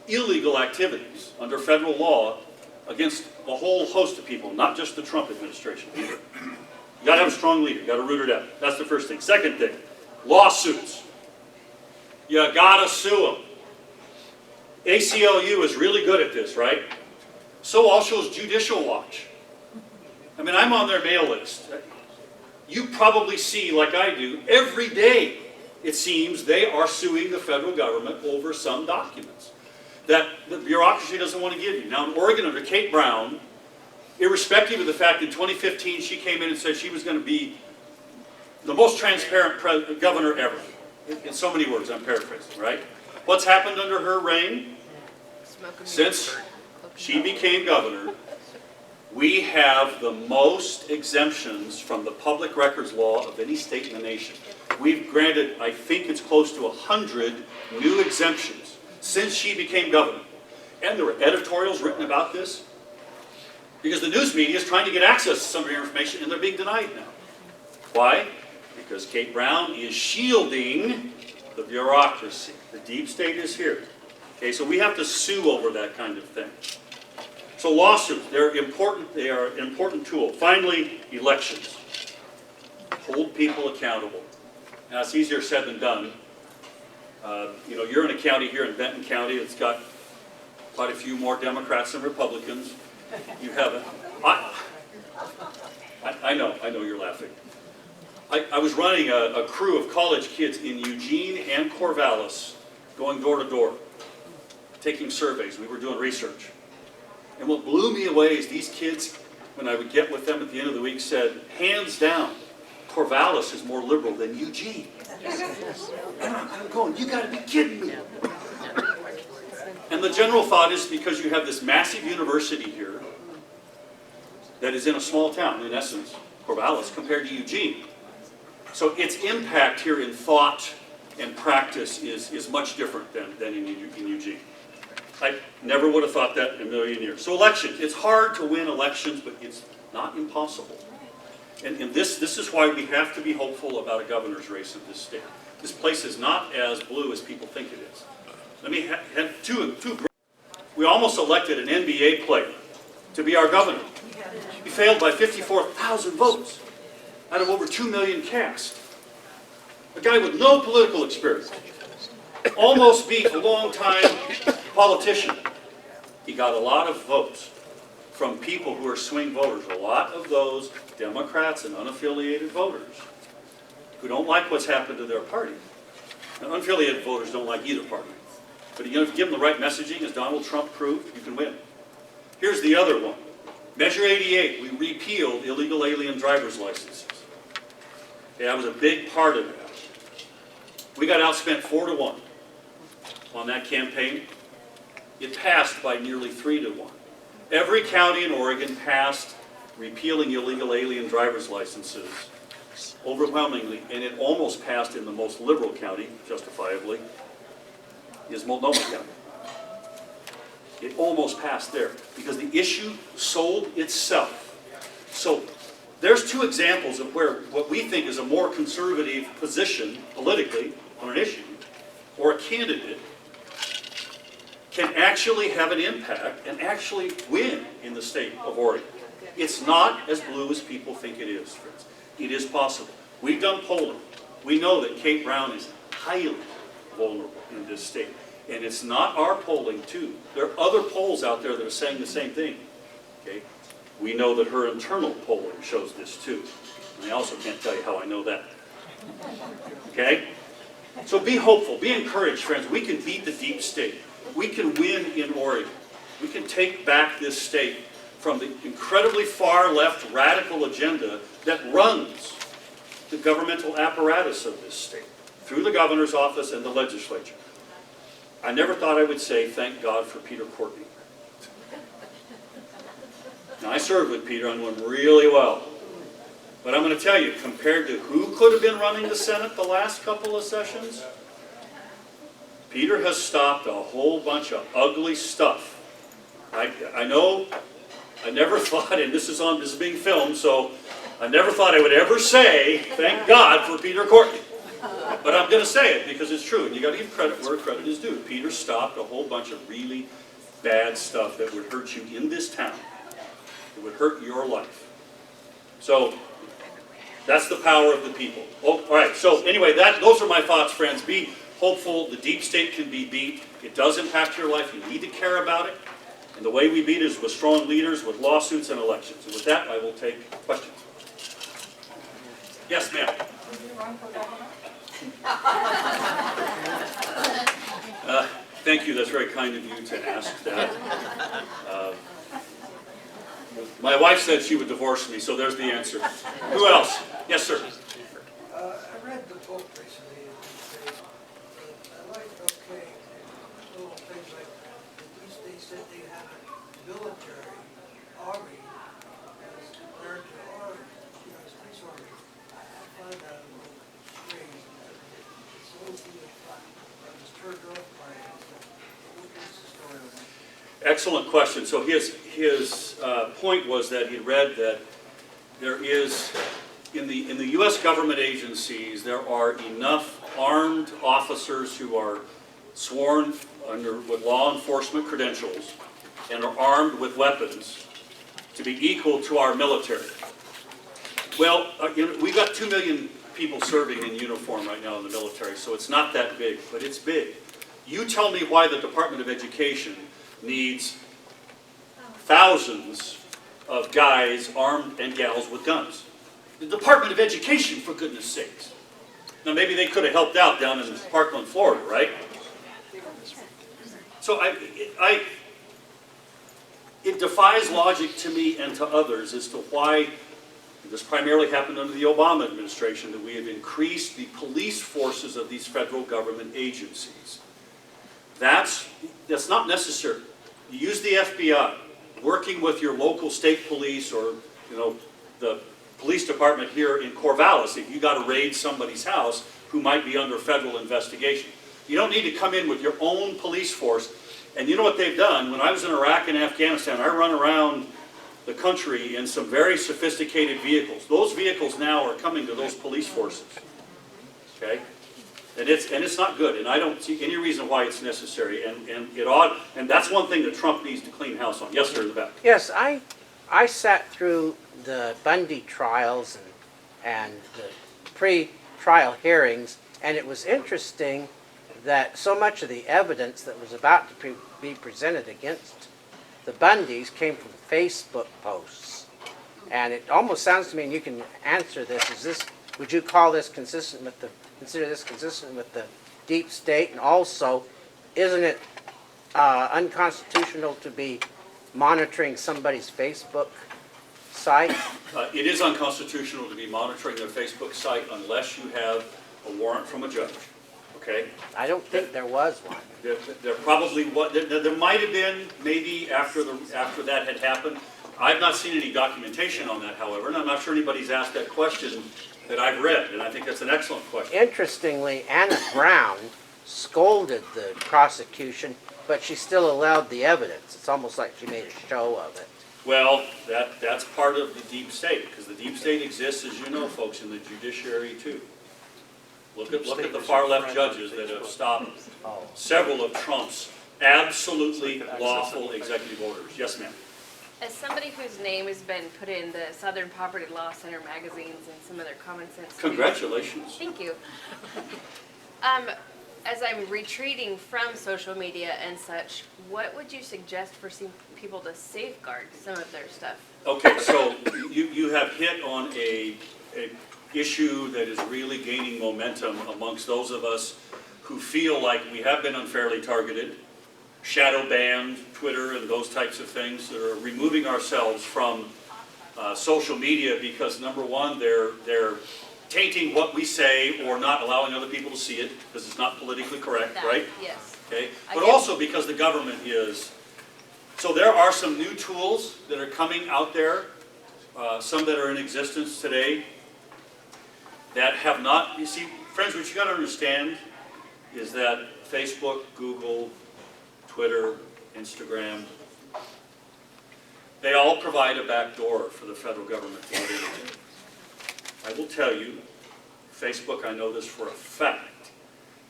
illegal activities under federal law against a whole host of people, not just the Trump administration either. You got to have a strong leader. You got to root it out. That's the first thing. Second thing, lawsuits. You got to sue them. ACLU is really good at this, right? So also is Judicial Watch. I mean, I'm on their mail list. You probably see, like I do, every day, it seems, they are suing the federal government over some documents that the bureaucracy doesn't want to give you. Now in Oregon under Kate Brown, irrespective of the fact in 2015 she came in and said she was going to be the most transparent governor ever. In so many words, I'm paraphrasing, right? What's happened under her reign? Since she became governor, we have the most exemptions from the public records law of any state in the nation. We've granted, I think it's close to 100 new exemptions since she became governor. And there were editorials written about this because the news media is trying to get access to some of your information and they're being denied now. Why? Because Kate Brown is shielding the bureaucracy. The deep state is here. Okay, so we have to sue over that kind of thing. So lawsuits, they're important. They are an important tool. Finally, elections. Hold people accountable. Now, it's easier said than done. You know, you're in a county here in Benton County. It's got quite a few more Democrats than Republicans. You haven't. I know you're laughing. I was running a crew of college kids in Eugene and Corvallis, going door to door, taking surveys. We were doing research. And what blew me away is these kids, when I would get with them at the end of the week, said, hands down, Corvallis is more liberal than Eugene. And I'm going, you got to be kidding me. And the general thought is because you have this massive university here that is in a small town, in essence, Corvallis, compared to Eugene. So its impact here in thought and practice is much different than in Eugene. I never would have thought that in a million years. So elections, it's hard to win elections, but it's not impossible. And this is why we have to be hopeful about a governor's race in this state. This place is not as blue as people think it is. Let me have two. We almost elected an NBA player to be our governor. He failed by 54,000 votes out of over 2 million cast. A guy with no political experience. Almost beat a long-time politician. He got a lot of votes. from people who are swing voters. A lot of those Democrats and unaffiliated voters who don't like what's happened to their party. Now, unaffiliated voters don't like either party. But if you give them the right messaging, as Donald Trump proved, you can win. Here's the other one. Measure 88, we repealed illegal alien driver's licenses. Okay, that was a big part of that. We got outspent 4-1 on that campaign. It passed by nearly 3-1. Every county in Oregon passed repealing illegal alien driver's licenses overwhelmingly, and it almost passed in the most liberal county, justifiably, is Multnomah County. It almost passed there because the issue sold itself. So there's two examples of where what we think is a more conservative position politically on an issue or a candidate can actually have an impact and actually win in the state of Oregon. It's not as blue as people think it is, friends. It is possible. We've done polling. We know that Kate Brown is highly vulnerable in this state. And it's not our polling, too. There are other polls out there that are saying the same thing. Okay? We know that her internal polling shows this, too. And I also can't tell you how I know that. Okay? So be hopeful. Be encouraged, friends. We can beat the deep state. We can win in Oregon. We can take back this state from the incredibly far left radical agenda that runs the governmental apparatus of this state through the governor's office and the legislature. I never thought I would say thank God for Peter Courtney. Now I served with Peter, I knew him really well. But I'm going to tell you, compared to who could have been running the Senate the last couple of sessions, Peter has stopped a whole bunch of ugly stuff. I know, I never thought, and this is being filmed, so I never thought I would ever say, thank God for Peter Courtney. But I'm going to say it because it's true, and you got to give credit where credit is due. Peter stopped a whole bunch of really bad stuff that would hurt you in this town. It would hurt your life. So that's the power of the people. Oh, all right. So anyway, those are my thoughts, friends. Be hopeful. The deep state can be beat. It does impact your life. You need to care about it. And the way we beat it is with strong leaders, with lawsuits and elections. And with that, I will take questions. Yes, ma'am. Would you run for governor? Thank you. That's very kind of you to ask that. My wife said she would divorce me, so there's the answer. Who else? Yes, sir. I read the book recently, and I liked, okay, little things like, at least they said they had a military army as compared to our, police army. I find that a little strange. It's a little bit I was turned off by it. What's the story on that? Excellent question. So his point was that he read that there is, in the U.S. government agencies, there are enough armed officers who are sworn with law enforcement credentials and are armed with weapons to be equal to our military. Well, we've got 2 million people serving in uniform right now in the military, so it's not that big, but it's big. You tell me why the Department of Education needs thousands of guys armed and gals with guns. The Department of Education, for goodness sakes. Now maybe they could have helped out down in Parkland, Florida, right? So it defies logic to me and to others as to why this primarily happened under the Obama administration, that we have increased the police forces of these federal government agencies. That's not necessary. You use the FBI, working with your local state police or, the police department here in Corvallis, if you got to raid somebody's house who might be under federal investigation. You don't need to come in with your own police force. And you know what they've done? When I was in Iraq and Afghanistan, I run around the country in some very sophisticated vehicles. Those vehicles now are coming to those police forces. Okay? And it's not good, and I don't see any reason why it's necessary, and that's one thing that Trump needs to clean house on. Yes, sir, in the back. Yes, I sat through the Bundy trials and the pre-trial hearings, and it was interesting that so much of the evidence that was about to be presented against the Bundys came from Facebook posts. And it almost sounds to me, and you can answer this, would you call this consistent with consider this consistent with the deep state? And also, isn't it unconstitutional to be monitoring somebody's Facebook site? It is unconstitutional to be monitoring their Facebook site unless you have a warrant from a judge, okay? I don't think there was one. There probably was, there might have been, maybe after that had happened. I've not seen any documentation on that, however, and I'm not sure anybody's asked that question that I've read, and I think that's an excellent question. Interestingly, Anna Brown scolded the prosecution, but she still allowed the evidence. It's almost like she made a show of it. Well, that's part of the deep state, because the deep state exists, as you know, folks, in the judiciary too. Look at the far left judges that have stopped several of Trump's absolutely lawful executive orders. Yes, ma'am. As somebody whose name has been put in the Southern Poverty Law Center magazines and some other common sense. Congratulations. Thank you. As I'm retreating from social media and such, what would you suggest for people to safeguard some of their stuff? Okay, so you have hit on a issue that is really gaining momentum amongst those of us who feel like we have been unfairly targeted, shadow banned, Twitter and those types of things, that are removing ourselves from social media because, number one, they're tainting what we say or not allowing other people to see it because it's not politically correct, right? Yes. Okay, but also because the government is. So there are some new tools that are coming out there, some that are in existence today that have not, you see, friends, what you got to understand is that Facebook, Google, Twitter, Instagram, they all provide a backdoor for the federal government to get into. I will tell you, Facebook, I know this for a fact,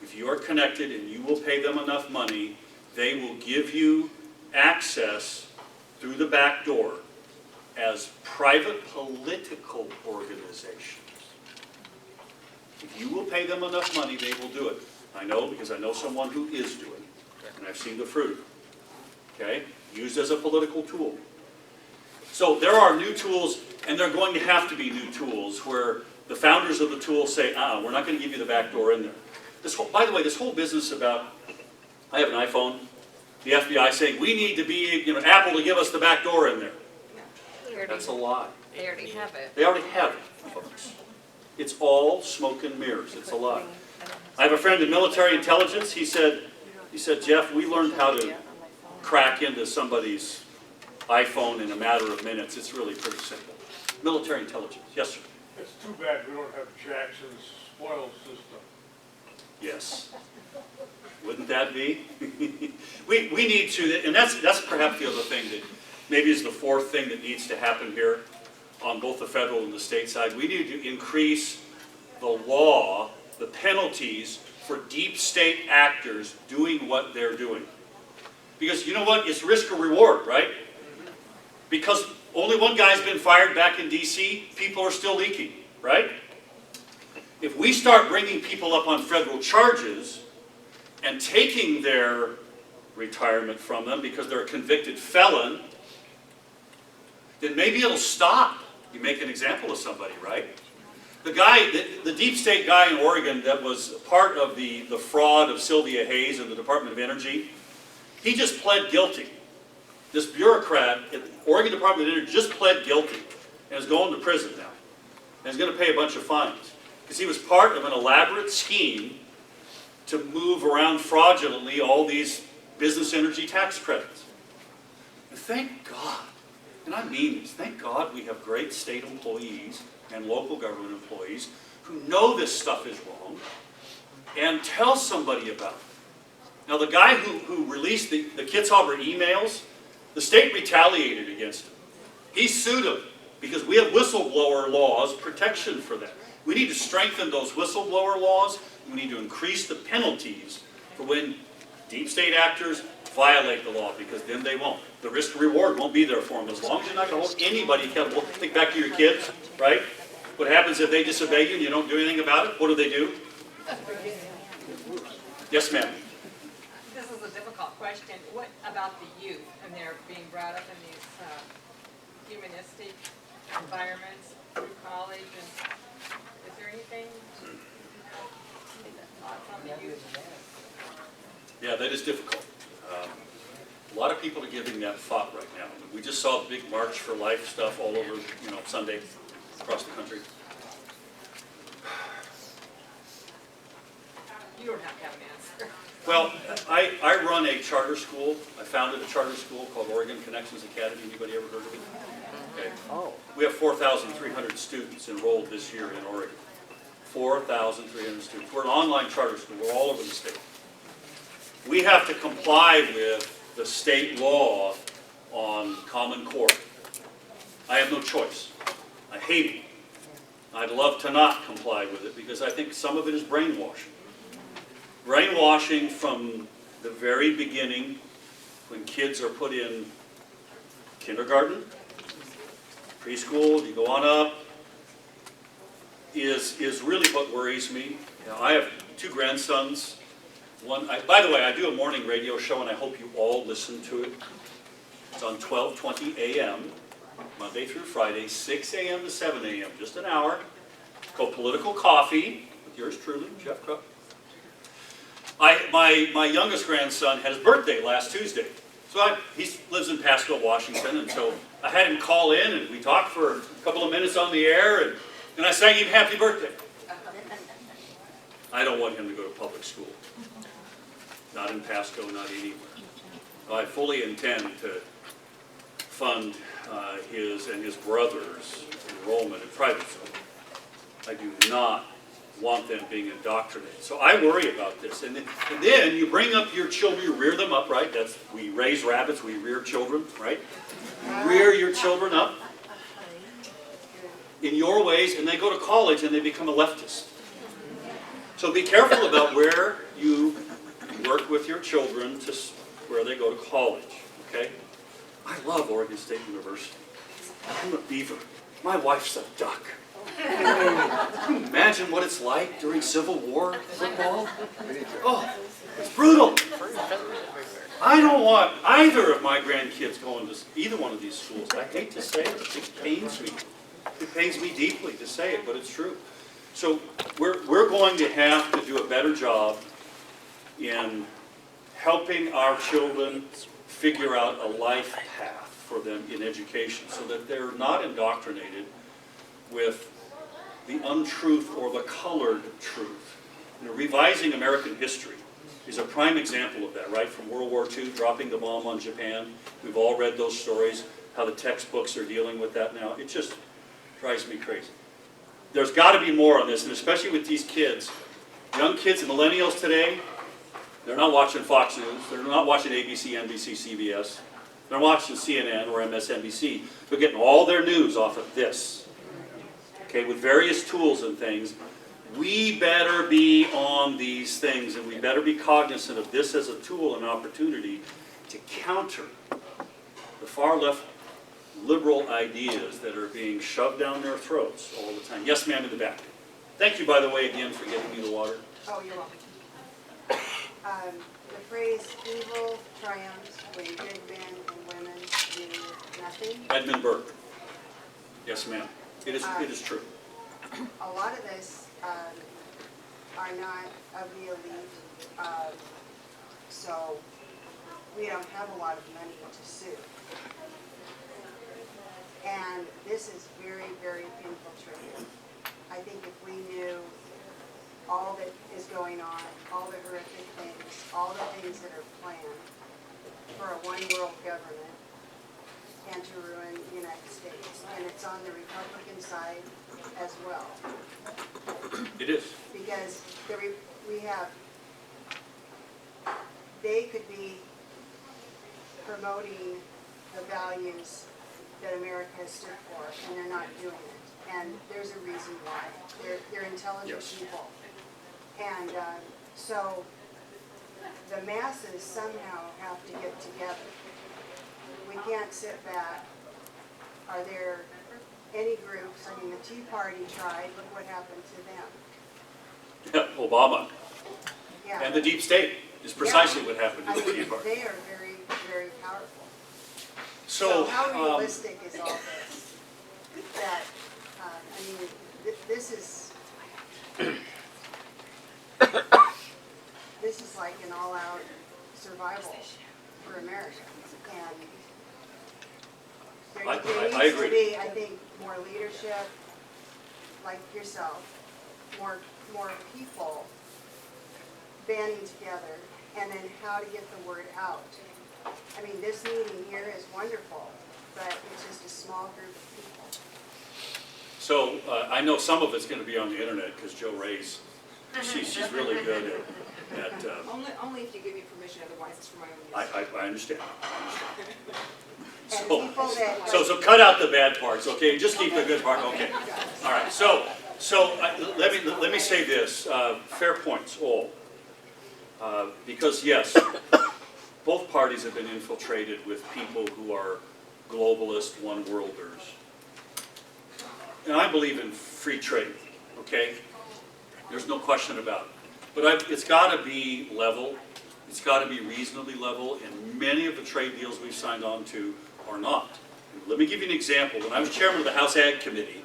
if you are connected and you will pay them enough money, they will give you access through the back door as private political organizations. If you will pay them enough money, they will do it. I know because I know someone who is doing it, and I've seen the fruit. Okay? Used as a political tool. So there are new tools, and they're going to have to be new tools where the founders of the tool say, we're not going to give you the back door in there. By the way, this whole business about, I have an iPhone, the FBI saying, we need to be, Apple to give us the back door in there. That's a lie. They already have it. They already have it, folks. It's all smoke and mirrors. It's a lie. I have a friend in military intelligence. He said, Jeff, we learned how to crack into somebody's iPhone in a matter of minutes. It's really pretty simple. Military intelligence. Yes, sir. It's too bad we don't have Jackson's spoil system. Yes. Wouldn't that be? we need to, and that's perhaps the other thing that maybe is the fourth thing that needs to happen here on both the federal and the state side. We need to increase the law, the penalties for deep state actors doing what they're doing. Because you know what? It's risk or reward, right? Because only one guy's been fired back in D.C., people are still leaking, right? If we start bringing people up on federal charges and taking their retirement from them because they're a convicted felon, then maybe it'll stop. You make an example of somebody, right? The guy, the deep state guy in Oregon that was part of the fraud of Sylvia Hayes and the Department of Energy, he just pled guilty. This bureaucrat at the Oregon Department of Energy just pled guilty and is going to prison now. And is going to pay a bunch of fines. Because he was part of an elaborate scheme to move around fraudulently all these business energy tax credits. And thank God, and I mean this, thank God we have great state employees and local government employees who know this stuff is wrong and tell somebody about it. Now the guy who released the Kitzhaber emails, the state retaliated against him. He sued him because we have whistleblower laws, protection for that. We need to strengthen those whistleblower laws. We need to increase the penalties for when deep state actors violate the law, because then they won't. The risk reward won't be there for them as long as you're not going to hold anybody accountable. Think back to your kids, right? What happens if they disobey you and you don't do anything about it? What do they do? Yes, ma'am. This is a difficult difficult question. What about the youth and they're being brought up in these humanistic environments through college? And is there anything thoughts on the youth? Yeah, that is difficult. A lot of people are giving that thought right now. We just saw the big March for Life stuff all over, Sunday across the country. You don't have to have an answer. Well, I run a charter school. I founded a charter school called Oregon Connections Academy. Anybody ever heard of it? Okay. Oh. We have 4,300 students enrolled this year in Oregon. 4,300 students. We're an online charter school. We're all over the state. We have to comply with the state law on Common Core. I have no choice. I hate it. I'd love to not comply with it because I think some of it is brainwashing. Brainwashing from the very beginning, when kids are put in kindergarten, preschool, you go on up, is really what worries me. I have 2 grandsons. By the way, I do a morning radio show, and I hope you all listen to it. It's on 12:20 a.m., Monday through Friday, 6 a.m. to 7 a.m., just an hour. It's called Political Coffee, with yours truly, Jeff Kropf. My youngest grandson had his birthday last Tuesday. So he lives in Pasco, Washington, and so I had him call in, and we talked for a couple of minutes on the air, and I sang him happy birthday. I don't want him to go to public school. Not in Pasco, not anywhere. I fully intend to fund his and his brother's enrollment in private school. I do not want them being indoctrinated. So I worry about this. And then you bring up your children, you rear them up, right? We raise rabbits, we rear children, right? You rear your children up in your ways, and they go to college and they become a leftist. So be careful about where you work with your children to where they go to college, okay? I love Oregon State University. I'm a beaver. My wife's a duck. Can you imagine what it's like during Civil War football? Oh, it's brutal. I don't want either of my grandkids going to either one of these schools. I hate to say it. It pains me. It pains me deeply to say it, but it's true. So we're going to have to do a better job in helping our children figure out a life path for them in education so that they're not indoctrinated with the untruth or the colored truth. Revising American history is a prime example of that, right? From World War II, dropping the bomb on Japan. We've all read those stories, how the textbooks are dealing with that now. It just drives me crazy. There's got to be more on this, and especially with these kids. Young kids and millennials today, they're not watching Fox News. They're not watching ABC, NBC, CBS. They're watching CNN or MSNBC. They're getting all their news off of this. Okay, with various tools and things. We better be on these things, and we better be cognizant of this as a tool and opportunity to counter the far left liberal ideas that are being shoved down their throats all the time. Yes, ma'am, in the back. Thank you, by the way, again, for getting me the water. Oh, you're welcome. The phrase evil triumphs when good men and women do nothing. Edmund Burke. Yes, ma'am. It is true. A lot of this are not of the elite, so we don't have a lot of money to sue. And this is very, very infiltrated. I think if we knew all that is going on, all the horrific things, all the things that are planned for a one-world government and to ruin the United States. And it's on the Republican side as well. It is. Because they could be promoting the values that America has stood for, and they're not doing it. And there's a reason why. They're intelligent Yes. people. And so the masses somehow have to get together. We can't sit back. Are there any groups? I mean, the Tea Party tried. Look what happened to them. Obama. Yeah. And the deep state. is precisely what happened I to the Tea think Party. they are very, very powerful. So, how realistic is all this? That, I mean, this is, this is like an all-out survival for America. And I there needs to agree. be, I think, more leadership, like yourself, more people banding together, and then how to get the word out. I mean, this meeting here is wonderful, but it's just a small group of people. So I know some of it's going to be on the internet because Joe Ray's, she's really good at Only if you give me permission, otherwise it's for my own use. I understand. And So, people that, so cut out the bad parts, okay? Just keep the good part, okay? All right. So let me say this. Fair points, all. Because yes, both parties have been infiltrated with people who are globalist one-worlders. And I believe in free trade, okay? There's no question about it. But it's got to be level. It's got to be reasonably level, and many of the trade deals we've signed on to are not. Let me give you an example. When I was chairman of the House Ag Committee,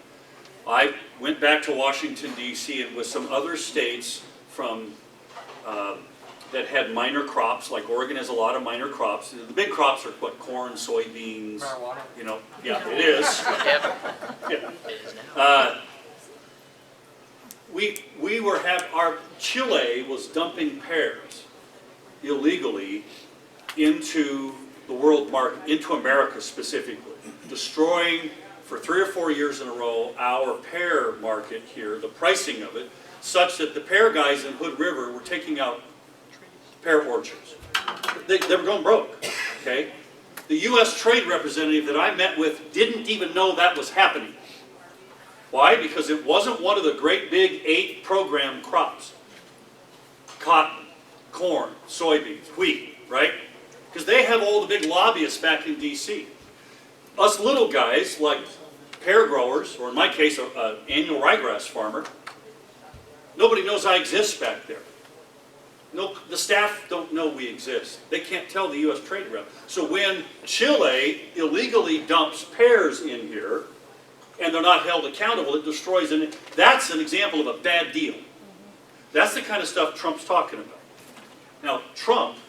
I went back to Washington, D.C., and with some other states from that had minor crops, like Oregon has a lot of minor crops. The big crops are what, corn, soybeans, Marijuana? you know, yeah, it is. Yep. Yeah. It is now. We were our Chile was dumping pears illegally into the world market, into America specifically, destroying for 3 or 4 years in a row our pear market here, the pricing of it, such that the pear guys in Hood River were taking out pear orchards. They were going broke, okay? The U.S. trade representative that I met with didn't even know that was happening. Why? Because it wasn't one of the great big 8 program crops. Cotton, corn, soybeans, wheat, right? Because they have all the big lobbyists back in D.C. Us little guys, like pear growers, or in my case, an annual ryegrass farmer, nobody knows I exist back there. No, the staff don't know we exist. They can't tell the U.S. trade rep. So when Chile illegally dumps pears in here, and they're not held accountable, it destroys it. That's an example of a bad deal. That's the kind of stuff Trump's talking about. Now, Trump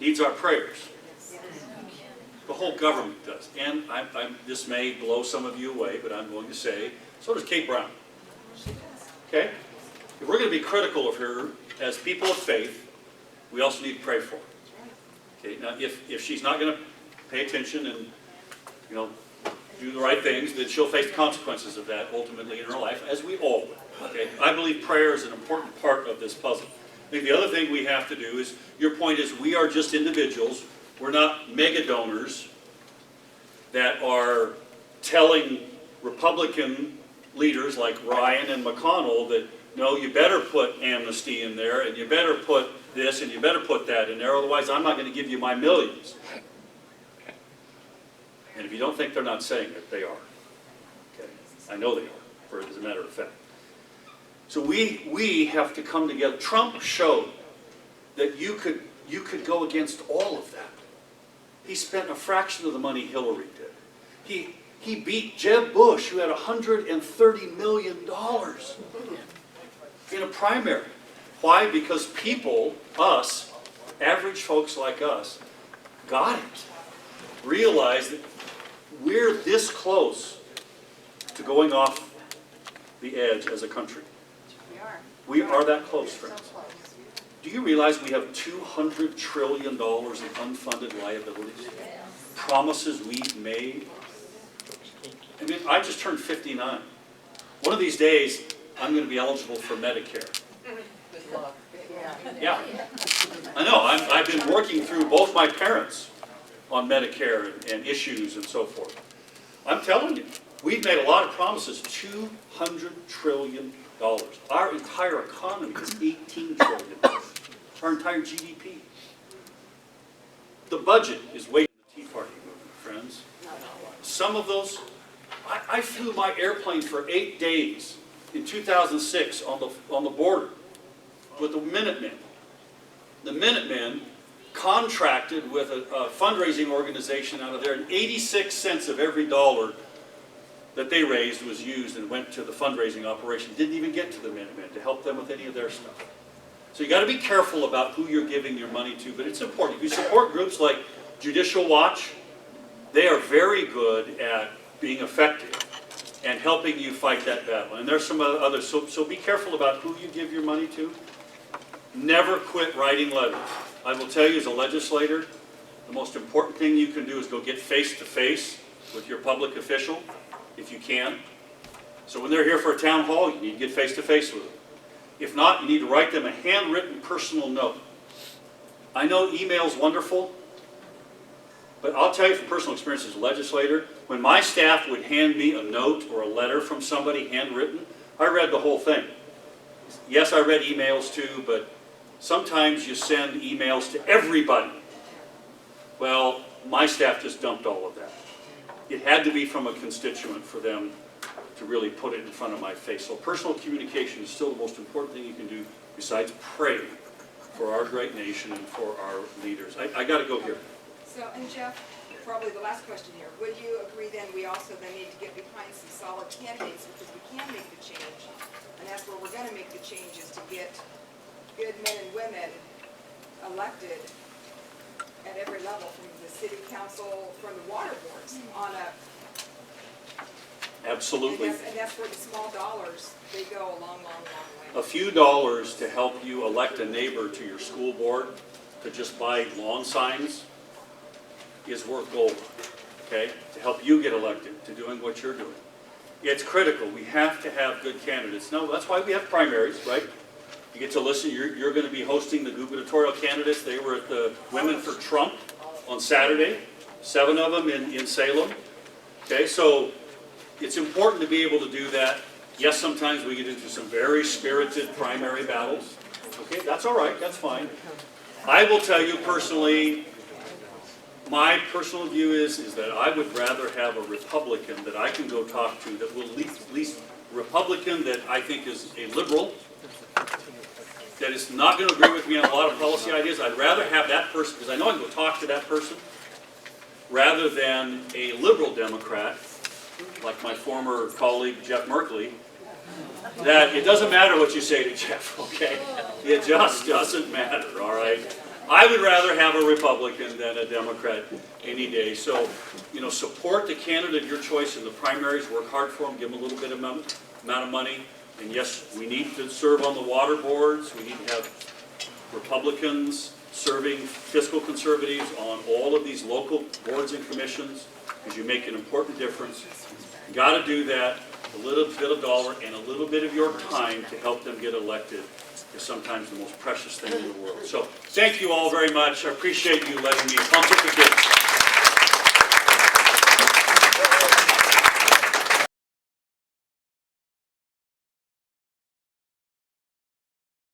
needs our prayers. The whole government does. And this may blow some of you away, but I'm going to say, so does Kate Brown. Okay? If we're going to be critical of her as people of faith, we also need to pray for her. Okay? Now, if she's not going to pay attention and, you know, do the right things, then she'll face the consequences of that ultimately in her life, as we all will. Okay? I believe prayer is an important part of this puzzle. I think the other thing we have to do is, your point is, we are just individuals. We're not mega donors that are telling Republican leaders like Ryan and McConnell that, no, you better put amnesty in there, and you better put this, and you better put that in there, otherwise I'm not going to give you my millions. And if you don't think they're not saying it, they are. Okay? I know they are, as a matter of fact. So we have to come together. Trump showed that you could go against all of that. He spent a fraction of the money Hillary did. He beat Jeb Bush, who had $130 million in a primary. Why? Because people, us, average folks like us, got it. Realized that we're this close to going off the edge as a country. We are that close, friends. Do you realize we have $200 trillion in unfunded liabilities? Promises we've made. I mean, I just turned 59. One of these days, I'm going to be eligible for Medicare. Yeah. I know. I've been working through both my parents on Medicare and issues and so forth. I'm telling you, we've made a lot of promises. $200 trillion. Our entire economy is $18 trillion. Our entire GDP. The budget is way the Tea Party movement, friends. Some of those, I flew my airplane for 8 days in 2006 on the border with the Minutemen. the Minutemen contracted with a fundraising organization out of there, and 86 cents of every dollar that they raised was used and went to the fundraising operation. Didn't even get to the Minutemen to help them with any of their stuff. So you got to be careful about who you're giving your money to, but it's important. If you support groups like Judicial Watch, they are very good at being effective and helping you fight that battle. And there's some others, so be careful about who you give your money to. Never quit writing letters. I will tell you as a legislator, the most important thing you can do is go get face-to-face with your public official, if you can. So when they're here for a town hall, you need to get face-to-face with them. If not, you need to write them a handwritten personal note. I know email's wonderful, but I'll tell you from personal experience as a legislator, when my staff would hand me a note or a letter from somebody handwritten, I read the whole thing. Yes, I read emails too, but sometimes you send emails to everybody. Well, my staff just dumped all of that. It had to be from a constituent for them to really put it in front of my face. So personal communication is still the most important thing you can do besides praying for our great nation and for our leaders. I got to go here. So, and Jeff, probably the last question here. Would you agree then we also then need to get behind some solid candidates because we can make the change, and that's where we're going to make the change is to get good men and women elected at every level, from the city council, from the water boards, on a... Absolutely. And that's where the small dollars, they go a long, long, long way. A few dollars to help you elect a neighbor to your school board to just buy lawn signs is worth gold, okay? To help you get elected to doing what you're doing. It's critical. We have to have good candidates. No, that's why we have primaries, right? You get to listen. You're going to be hosting the gubernatorial candidates. They were at the Women for Trump on Saturday, 7 of them in Salem. Okay, so it's important to be able to do that. Yes, sometimes we get into some very spirited primary battles. Okay, that's all right. That's fine. I will tell you personally, my personal view is that I would rather have a Republican that I can go talk to that will at least Republican that I think is a liberal, that is not going to agree with me on a lot of policy ideas. I'd rather have that person, because I know I can go talk to that person, rather than a liberal Democrat, like my former colleague Jeff Merkley, that it doesn't matter what you say to Jeff, okay? It just doesn't matter, all right? I would rather have a Republican than a Democrat any day. So, you know, support the candidate of your choice in the primaries, work hard for them, give them a little bit of amount of money. And yes, we need to serve on the water boards. We need to have Republicans serving fiscal conservatives on all of these local boards and commissions, because you make an important difference. You got to do that. A little bit of dollar and a little bit of your time to help them get elected is sometimes the most precious thing in the world. So thank you all very much. I appreciate you letting me pontificate.